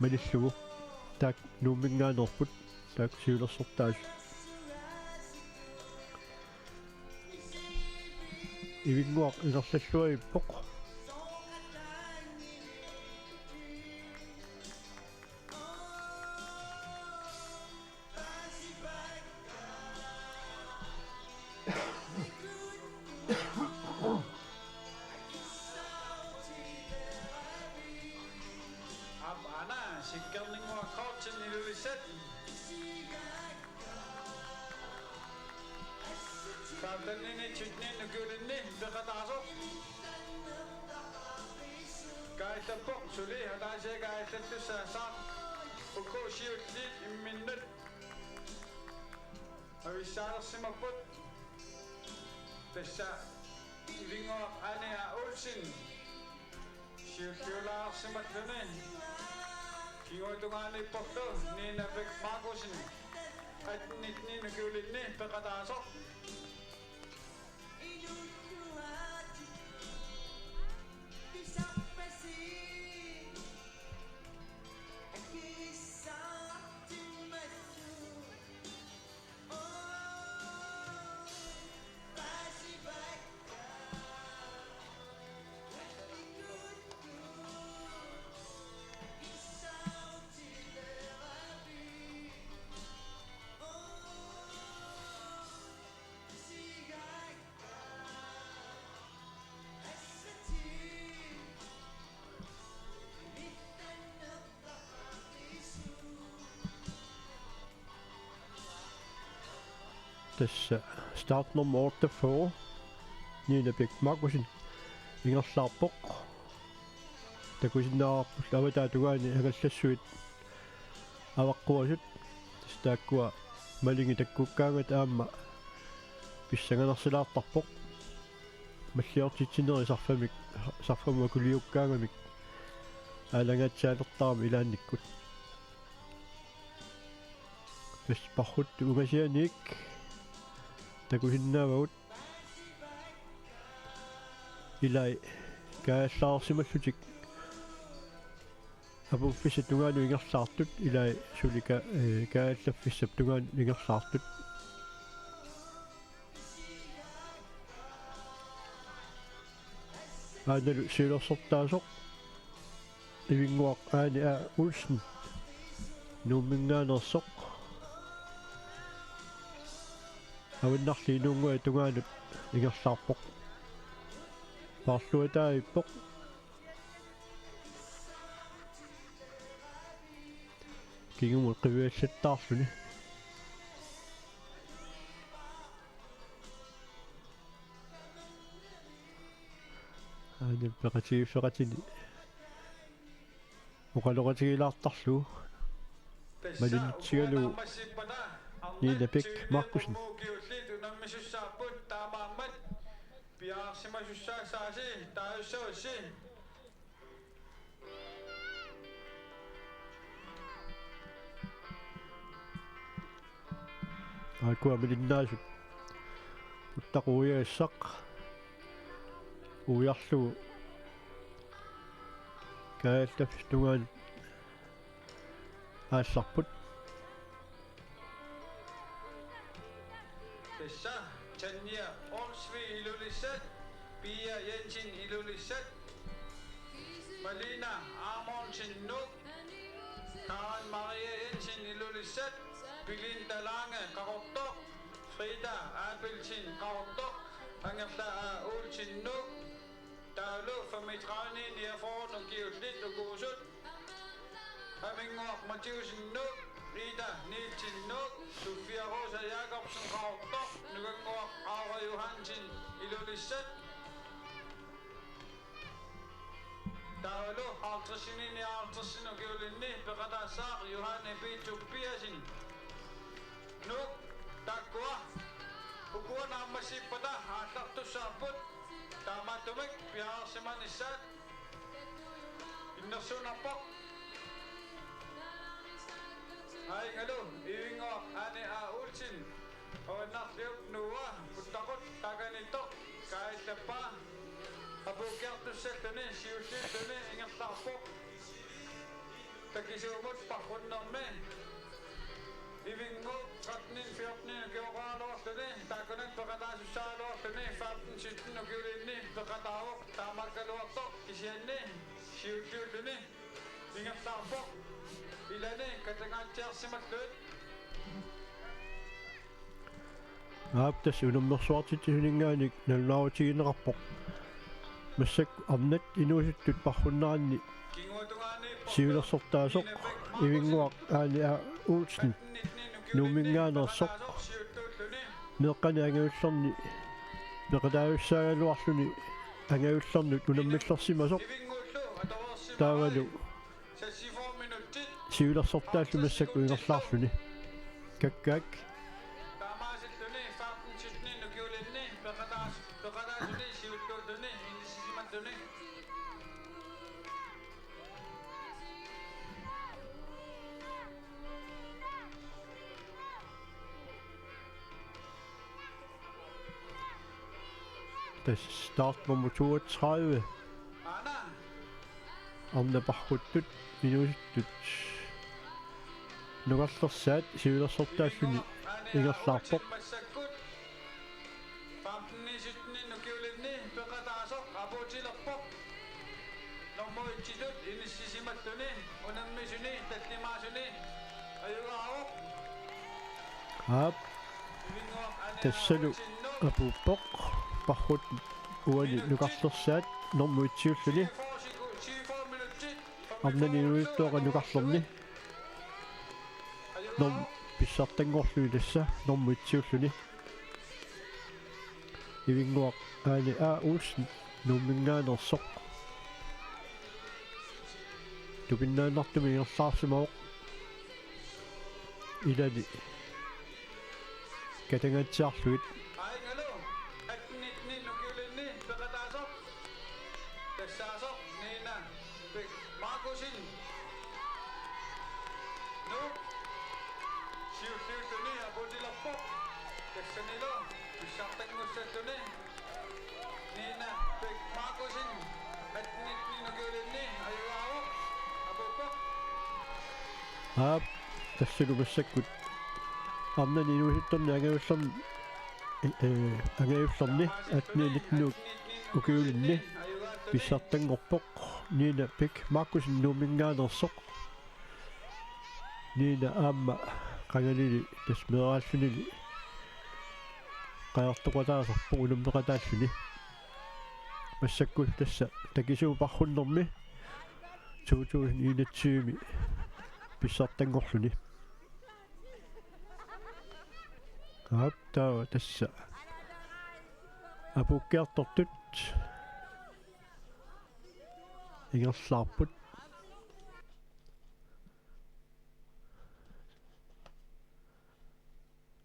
malillugu taak nuummingaanerput taak siulersortaas ivinguaq inerlalluarippoq Avisaalersimaput tassa ivinguaq Aane Olsen siulliulаарsimatluni kingutungaanipporlu Ninapik Markusen atnitni nukulinni peqataasoq tässä startnummer 48 Ninapik Markusen ingerlaarpoq takusinnaarpul avataatugaani agallassuit avaqquasut taakkua malingi takkukkaangat aamma pissanganersilaartarpoq маллиортитсинери сарфамма кулиуккаагамик аалангаатсаалертарами илаанниккут песпархут угасианик такусиннаавагут илай кааллаарсималлутик апуффисат тугаану ингерлаартут илай сулика кааллаффиссап тугаан ингерлаартут Aanalu siulersortaasoq ivinguaq Aane Olsen nuummingaanersoq avinnarli inuungua tungaanut ingerlaarpoq paarluataavippoq kingumul qiviallattaarluni aani peqatigiffeqatini uqaloqatigilaartarlu malinitsigalu Ninapik Markusen Aikua malinnaasut uttaquuyaissaq ujarlu kaallafftungaan aallarput tessa Tanja Olsvi ilulissat Pia Jensen ilulissat Malina Amonsen Nuk Karen Maria Jensen ilulissat Belinda Lange Karottok Frida Abelsen Karottok Angerta Olsen Nuk Taalo Famitrani Niafor Nukiuslit Nukusut Haminguaq Mathiusen Nuk Rita Nielsen Nuk Sofia Rosa Jacobsen Karottok Nukanguaq Aura Johansen ilulissat Taalo Altrasinin ja Altrasin Nukiulinni Peqataassaaq Johanne Pitu Piasin Nuk Takkua Ukua Naammasippada Aallartussaarput Taamatumik Piaarsimanissat Innersunarpoq Aingalu ivinguaq Aane Olsen Oannarliup nuua puttaqut taganittoq kaallappa Abukertussetuni siutituni ingertarpo takisuumut parrunnermi ivingu qatnin fiornin geoqaaluartuni taakunat peqataasussaaloartuni 15 ukiulinni peqataavuq taamakkaluarto kisianni siuttiulluni ingertarpo ilani katangaatiarsimalluut Aaptas unummersuartitisuninngaanik nalnaavutigineqarpoq массак арнат инуусуттут парруннаранни сиулерсортаасоқ ивингуақ аани уутсни нуумингаанерсоқ меққани ангавиллерни пеқатаависсаагалуарлуни ангавиллернут унаммиллерсимасоқ таавалу сиулерсортааллу массак уингерлаарлуни каккаак Das startnummer 32. Arnaparruttut minuusittut nugallersaat siulersortaassuni ingerlaarpoq Aap tassalu apuppoq parrut uani nugarlersaat normuitsiulluni arnaninuittuaqa nugarlerni norm pissartangorlui tassa normuitsiulluni ivinguaq aani uusni nuummingaanersoq tupinnaanartumi igerlaarsimaoq ilani katangaatiarluit Aap tassalu massakkut arnani inuusittorni angavullerni atniinitnuuk ukiulinni pissartangorpoq niina pik maakkusin nuumingaanersoq niina aamma qangalili tasmeeraallunili qajartoqataasarpu unammeqataalluni massakkut tassa takisuu parrunnermi 2021 pissartangorluni aaptaa tassa apukkiartortut ingerlaarput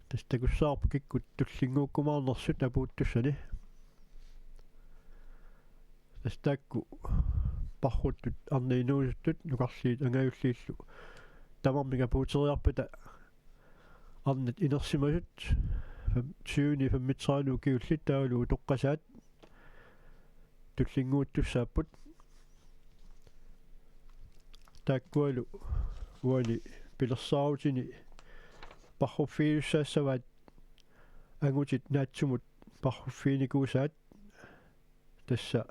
tastakussaarpu kikkut tullinguukkumaarnersut apuuttussani tastaakku parruttut arniinuusuttut nukarliit angajulliillu tamarmiga puuteriarpata arnat inersimasut 20-35 ukiullit taalu toqqasaat tullinguuttussaapput taakkualu uali pilersaarutini parruffiilussaassavaat angutit naatsumut parruffiinikuusaat tassa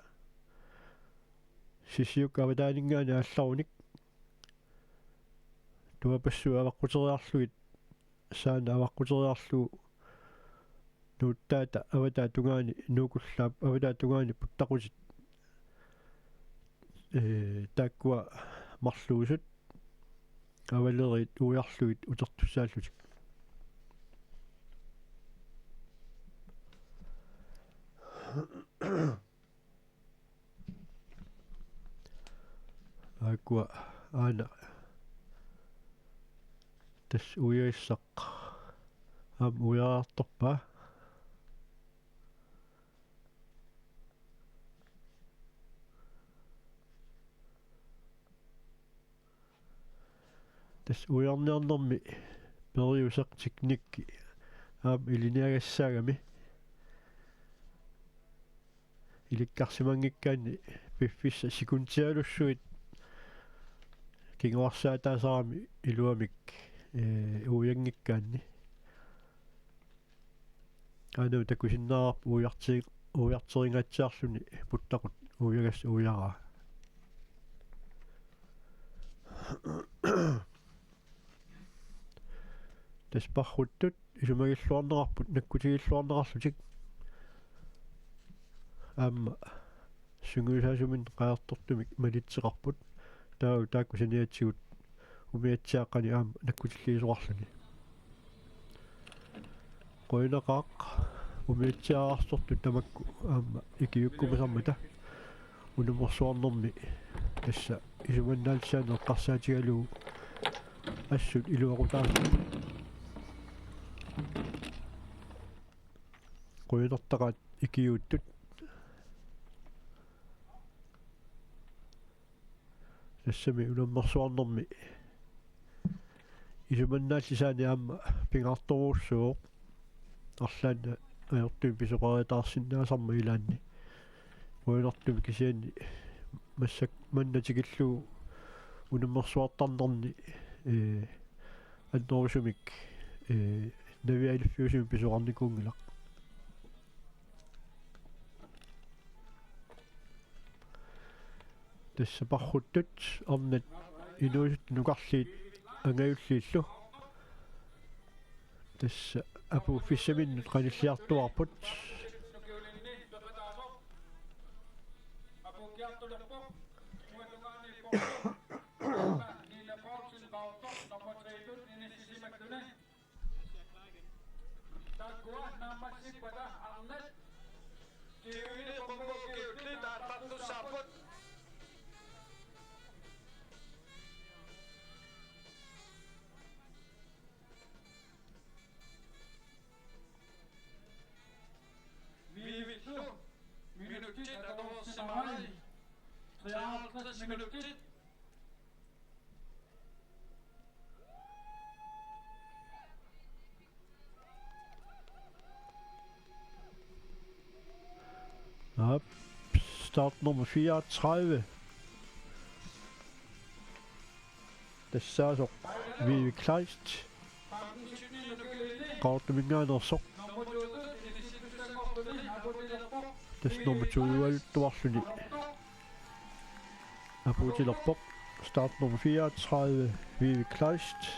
sisiuk avataaninggaani aallarunik tuapassu avaqquteriarluit saana avaqquteriarlu nuuttaata avataatugaani nuukullaap avataatugaani puttaqusit taakkua marluusut avalerit uiarluit utertussaallutik akua aana tas uiissaq am uiartorpa tas uiarniarnermi periusaq tiknikki am iliniagassagami иликкарсимангиккаани пиффисса секунтиалуссуит кингуарсаатаасарами илуамик уянгиккаанни ану такусиннаарап уяртерингаатсиарлүни путтақут уягас уяраа таспарруттут исумагиллуарнеқарпут наккутигиллуарнеқарлутик аама сунгуусаасумин qaartortumik малитсеқарпут тааккусиниатсигут умиатсааққани аама наккутиллиисоқарлуни qoinaqaaq умиатсиаарсорту тамакку аама икиуккумасармата унуморсуарнэрми тасса исуманнаалсаана эққарсаатигалуу ассут илуақутаас qoinartaqaat ikiyuuttut тассами унуммерсуарнэрми исуманнааллисаани аама пингаарторууссуо арлаана аёртуи писоқариатаарсиннаасарма илаанни qoinartumi кисиани массак маннатигиллуу унуммерсуартарнерни аннорусумик навиалиффиусуми писоқарникуунгилақ тассапарруттут арнат инуусут нукарлиит ангаюллииллу тасса апуффиссаминнут каниллиартуарпут Start nummer 34. Tassaasok Vivi Kleist. Qaartumingaanерсоq. Tas nummer 20 tuarluni. Aputilerpoq. Start nummer 34 Vivi Kleist.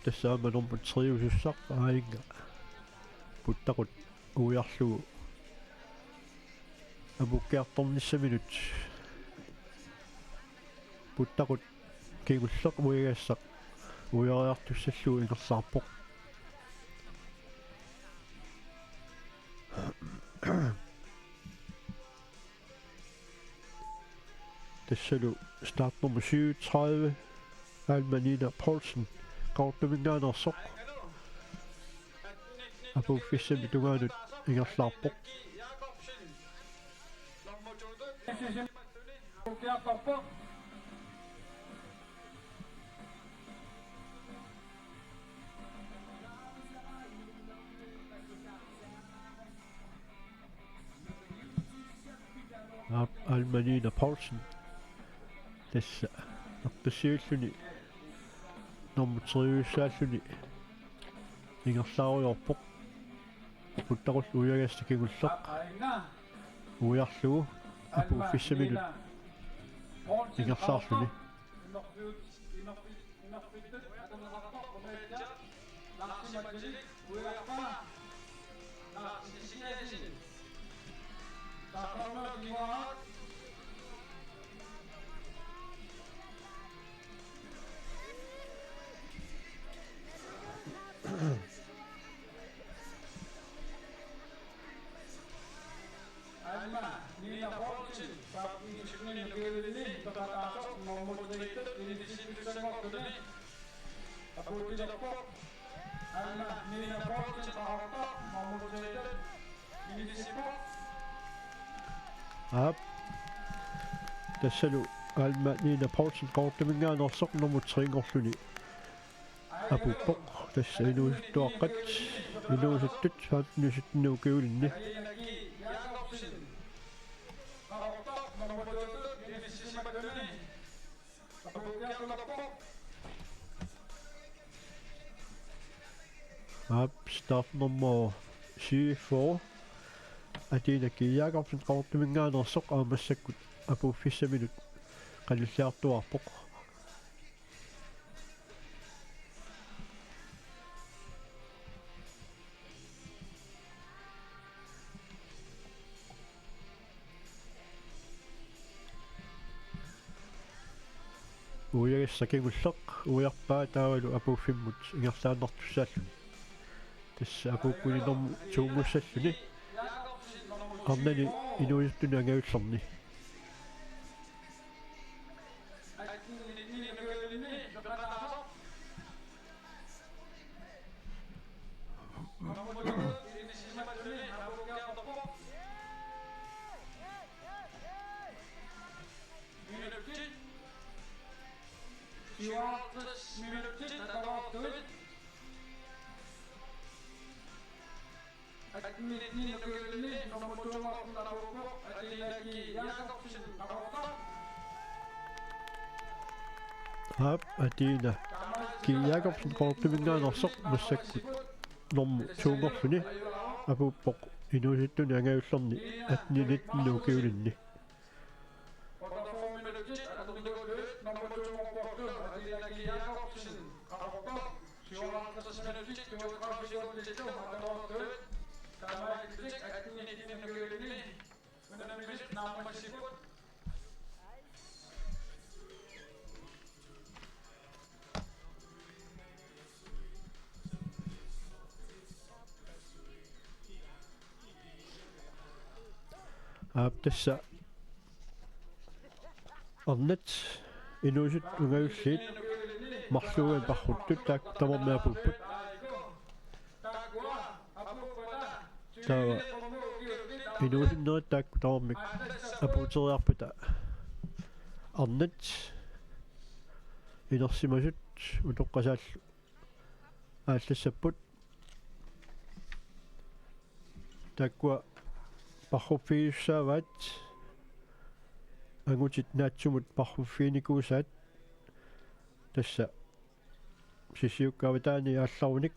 Tassaaman nummer 3 ainga puttaqut ujarlugu amukkiartornissaminut puttaqut kingulleq uigassaq ujariartussalluu ingerlaarpoq tassalu start nummer 37 Almanina Poulsen qaartuminngaanersoq apuuffissami tungaanut ingerlaarpoq Almanina Poulsen tassa aqtassiulluni nummer 3 saalluni ingerlaariorpoq puttaqul ujagassi kingulleq ujarlugu apuuffissaminut ingerlaarluni Ap tassalu aalmaatniina Paulsen qaortamingaanерсоq normutringorluni apuppoq tassa inuusuttuaqqat inuusuttut faatnusutnu kiulinni ap start nummer 74 Adinaki Jakobsen qaortamingaanерсоq aamassakkut apu 5 minut qalliartuarpoq uyagissakiнгуллеq ujarpaa taavalu apuuffimmut ingerlaannartussaalluni tassa apuukkulinormu tuungussalluni arnani inuusuttuni angavullerni Hap Adina Ki Jakobsen qaortamingaanерсоq massakkut normu tuungorluni apuppoq inuusuttuni angavullerni atninitnu kiulinni Hap tassa arnat inuusut ungavulliit marluugan parruttut taak tamarmiapupput taava inuusunnerit taakku tamarmik apuuteriarputa arnat inersimasut utoqqasaallu aallassapput taakkua parruffiussaavaat angutit naatsumut parruffiinikuusaat tassa sisiukkaavataani aallarvunik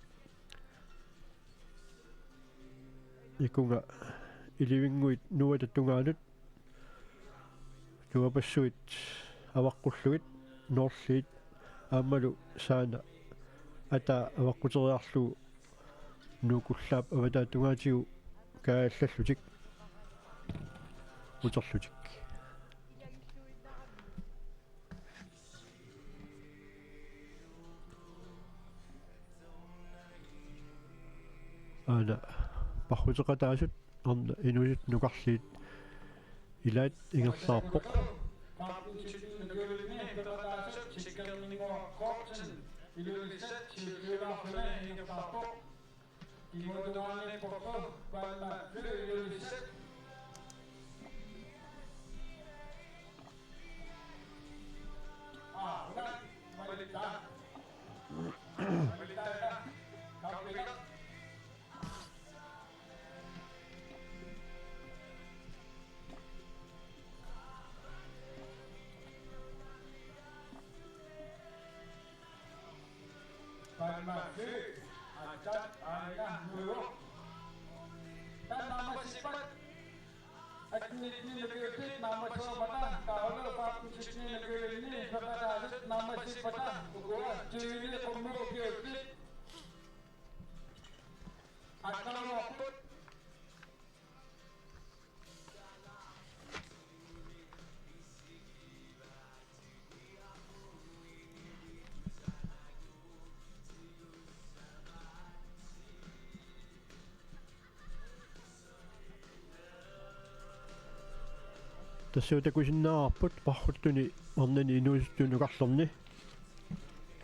ikunga ilivinguit nuatattungaanut tuapassuit avaqqulluit noorliit aammalu saana ata avaqquteriarlu nuukullaap avataattungaatigu kaallallutik uterlutik ana parruteqataasut arna inuusut nuqarliit ilaat ingerlaarpoq тассуутакусиннаарпут парруттуни орнани инуусуттунуқарлерни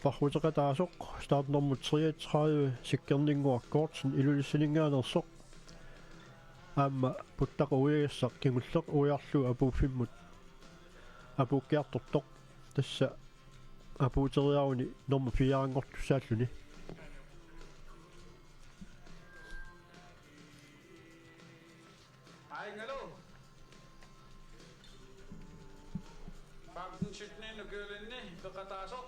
парруутеқатаасоқ стартнэрмут 33 сиккернингуаккоортсин илулиссалингаанерсоқ аама путтаqa уягассақ кигуллеқ уярлу апууффиммут апууккиарторtoq тасса апуутериаруни норма фиарангортуссааллуни Айнгало. Famten sytni nukyllinni peqataasor.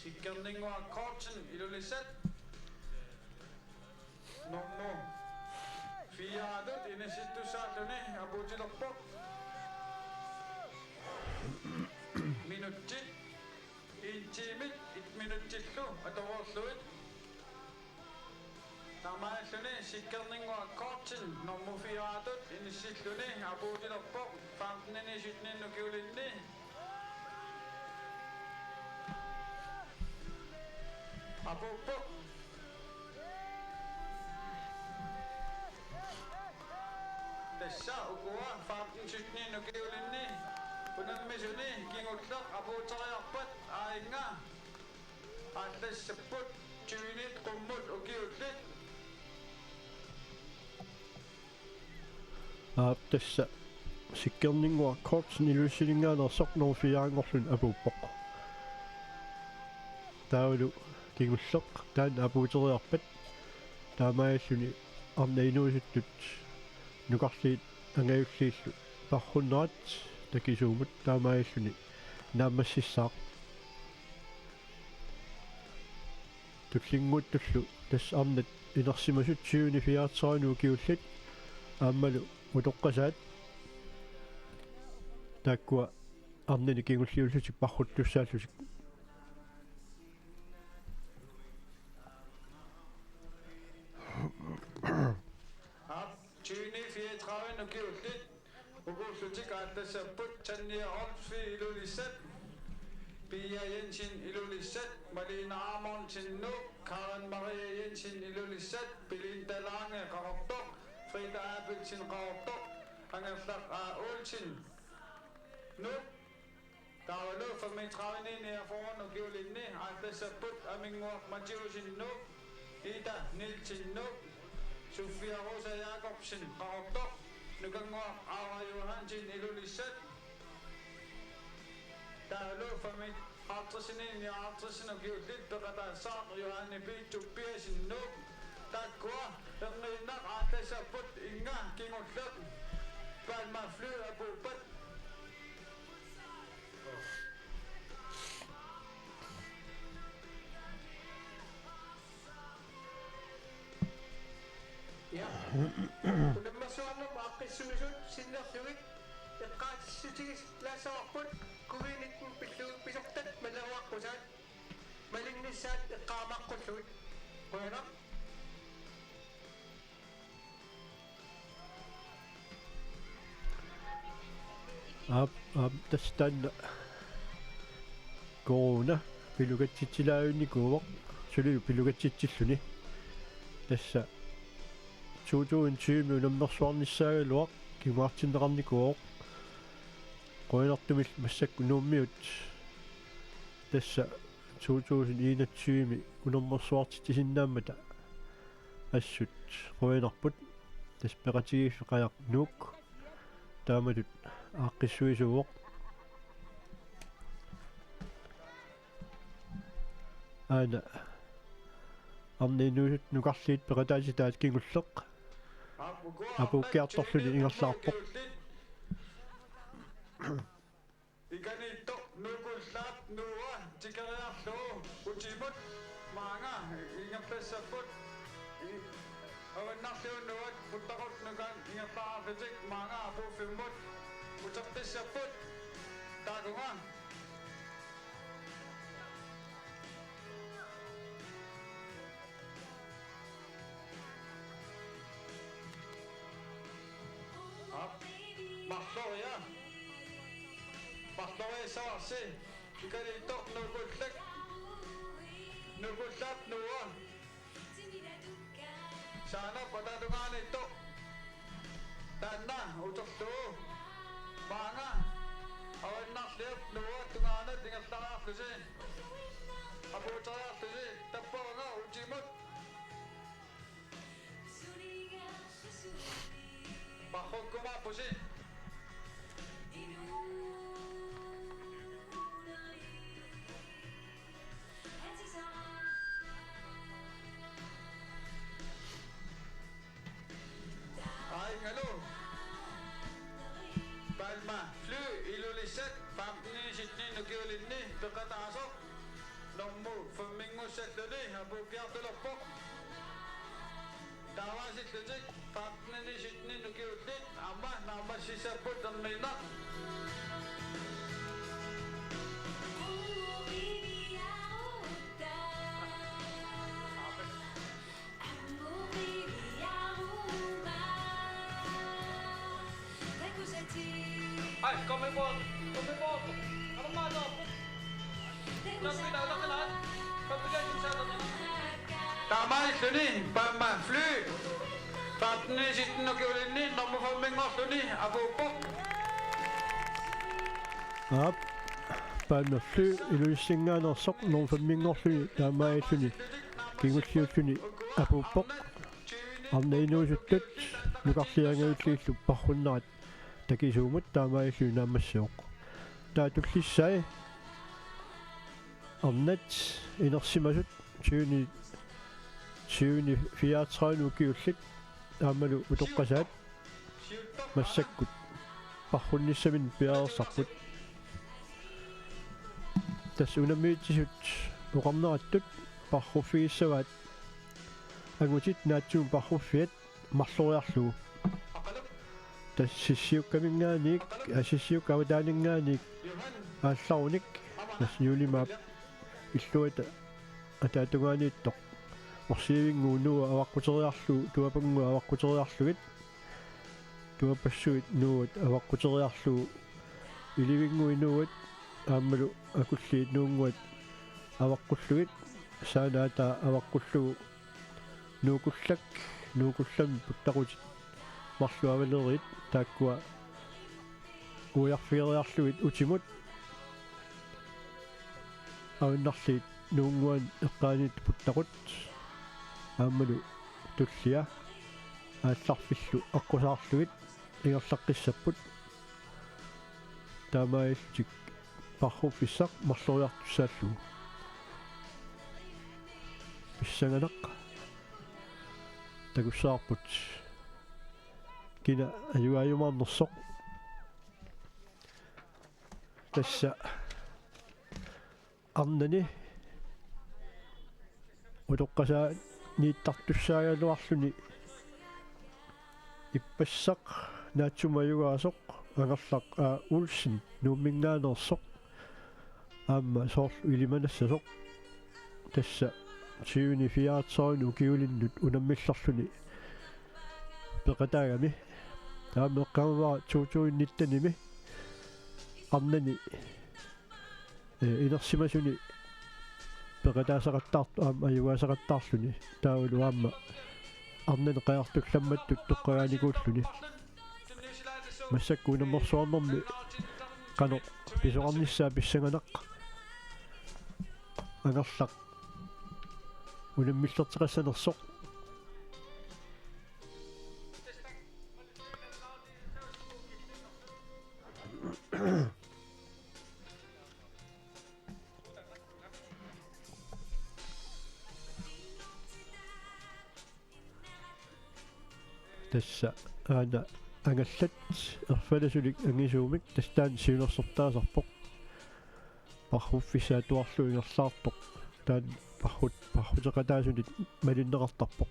Sikkerninguaq kortsen ilulissat. Normu. Fiaadut inisittussaalluni apuutilerpoq. Minuttit. Intiimit 1 minuttillu atororluit. Tamaalluni sikkerninguaq kortsen normu fiaadut inissilluni apuutilerpoq. Famtnini sytni nukyllinni. Apuppoq. Tassa ukua famten sytni nukyllinni. Punammisuni kingulleq apuuteriarpat aainga. Aallassaput tyynit qummut ukiullit. тасса сиккернингуа кортсни илуссилингаанерсоқ норфиаангорлун апууппоқ таулу кигуллеқ таан апуутериарпат таамааллуни арнаинуусуттут нукарлиит ангаюллииллу пархуннерат такисуумут таамааллуни наамассиссаақ туклингуuttullu тас арнат инерсимасут 24 киуллит ааммалу утоққасаат тааккуа арнани кигуллиуллутик пархуттуссааллутик Tyni 34 nukyllit. Ukullutik aallassaput Tanja Olfi ilulissat. Pia Jensen ilulissat. Malina Amonsen Karen Maria Jensen ilulissat. Belinda Lange qarortoq. Frida Abelsen qarortoq. Angerlaq Olsen Taalo 35 erforan nukyllinni aallassaput aminguaq Matiusin Ida Nielsen Sofia Rosa Jacobsen qarortoq. Nukanguaq Aura Johansen ilulissat. Taalo 35 nukyllit peqataassaaq Johanni Piittu Piersen takkua erniinnaq aallassaput inga kingulleq palma fly apuupat. Ja. ولما سوالنا باقي السوسود سنة ثويت إقاط السوتيس لا سوقت كوينت بلو بسقطت من الواق وزاد ملين نسات إقامة قلوت وينا тастан коона пилугатситсилаавинни куувоқ сулу пилугатситсиллуни тасса 2020 унаммерсуарниссаагалуақ кимаартиннеқарникуоқ qoinartumil массакку нууммиут тасса 2021 унаммерсуартитисиннааммата ассут qoinarput тас пеқатигиффеқаяқ нук тааматут ааққиссуисуоқ ана арнинуусут нукарлиит пеқатааситаат кигуллеқ апуккиарторлуни ингерлаарпоқ Iganito nukullap nuwa tikariarlu utimut maanga ingappessaput awannarlu nuwat puttaqut nukan ingappaafitik maanga apuufimmut utappissaput taakunga Mahloya Mahloya saarsi ikanito nukullak nukullap nuwa saana patatungaanito tanna utorlu maanga awannarliap nuwa tungaanat ingattaraarlusi apuutariarlusi tappaanga utimut Pusi. Ay, ngalo. Palma, fly, iluliset, pamni sitni nukiulinni, tukataasok. Nommu, fumminguset luni, abukiartulopok. Dawasit lutik, pamni sitni nukiulit, amma namasisaput ang minak. Ay, come voto. Ano man ako? Nang pinagdakilan, pagbigay din sa atin. Tama luni, palma, fly. Pamni sitni nukiulinni, nommu fummingus luni, abupok. Ap panaflu iluissingaanерсоq normfamminngorluni taamaaissuni kingussiussuni apuppoq arnainuusuttat mukarliangaulliillu parrunnarat takisuumut taamaaissuni naammassuoq taatullissai arnat inersimasut 20 34 ukiullit aamalu utoqqasaat massakkut parrunnissamin piaersarput tas unamiitsisut uqarnerattut parruffigissavat agutit naatsuum parruffiat marloriarlugu tas sissiukkamingaaniik sissiukkavataaninggaaniik aallarunik tas yulimaap illuata ataatungaaniittoq orsiivinguunua avaqquteriarlu tuapangua avaqquteriarlugit tuapassuit nuut avaqquteriarlugu ilivinguinuut aammalu akulliit nuunguat avaqqulluit saanaata avaqqullugu nuukullam puttaqutit marlu avalerit taakkua uiarfieriarlugit utimut avinnarliit nuunguan eqqaaniit puttaqut aammalu tullia aallarfillu aqusaarlugit ingerlaqqissapput taamailtik parruffissaq marloriartussaalluu pissanganaq takussaarput kina ajuajumaarnersoq tassa arnani utoqqasaa niittartussaaгаluарлүни иппассақ наатсумаюгааsoq анерлақ улсин нууммингаанерсоq аама соорлу илиманассасоq тасса 24 укиулиннут унаммилларлүни пеқатаагами таамеққамава туутуинниттаними арнани инерсимасуни пеқатаасақаттаарту аама аюгаасақаттаарлүни таавалу аама арнани қаартулламматтут тоққагааникууллүни массаккуунамморсуарнэрми қано писоқарниссаа писсаганақ ангерлақ унаммиллертеқассанерсоқ тасса аана ангаллат ерфаласулик ангисуумик тастаан сиунерсертаасарпоқ парруффисаатуарлу ингерлаартоқ таан паррутеқатаасунит малиннеқартарпоқ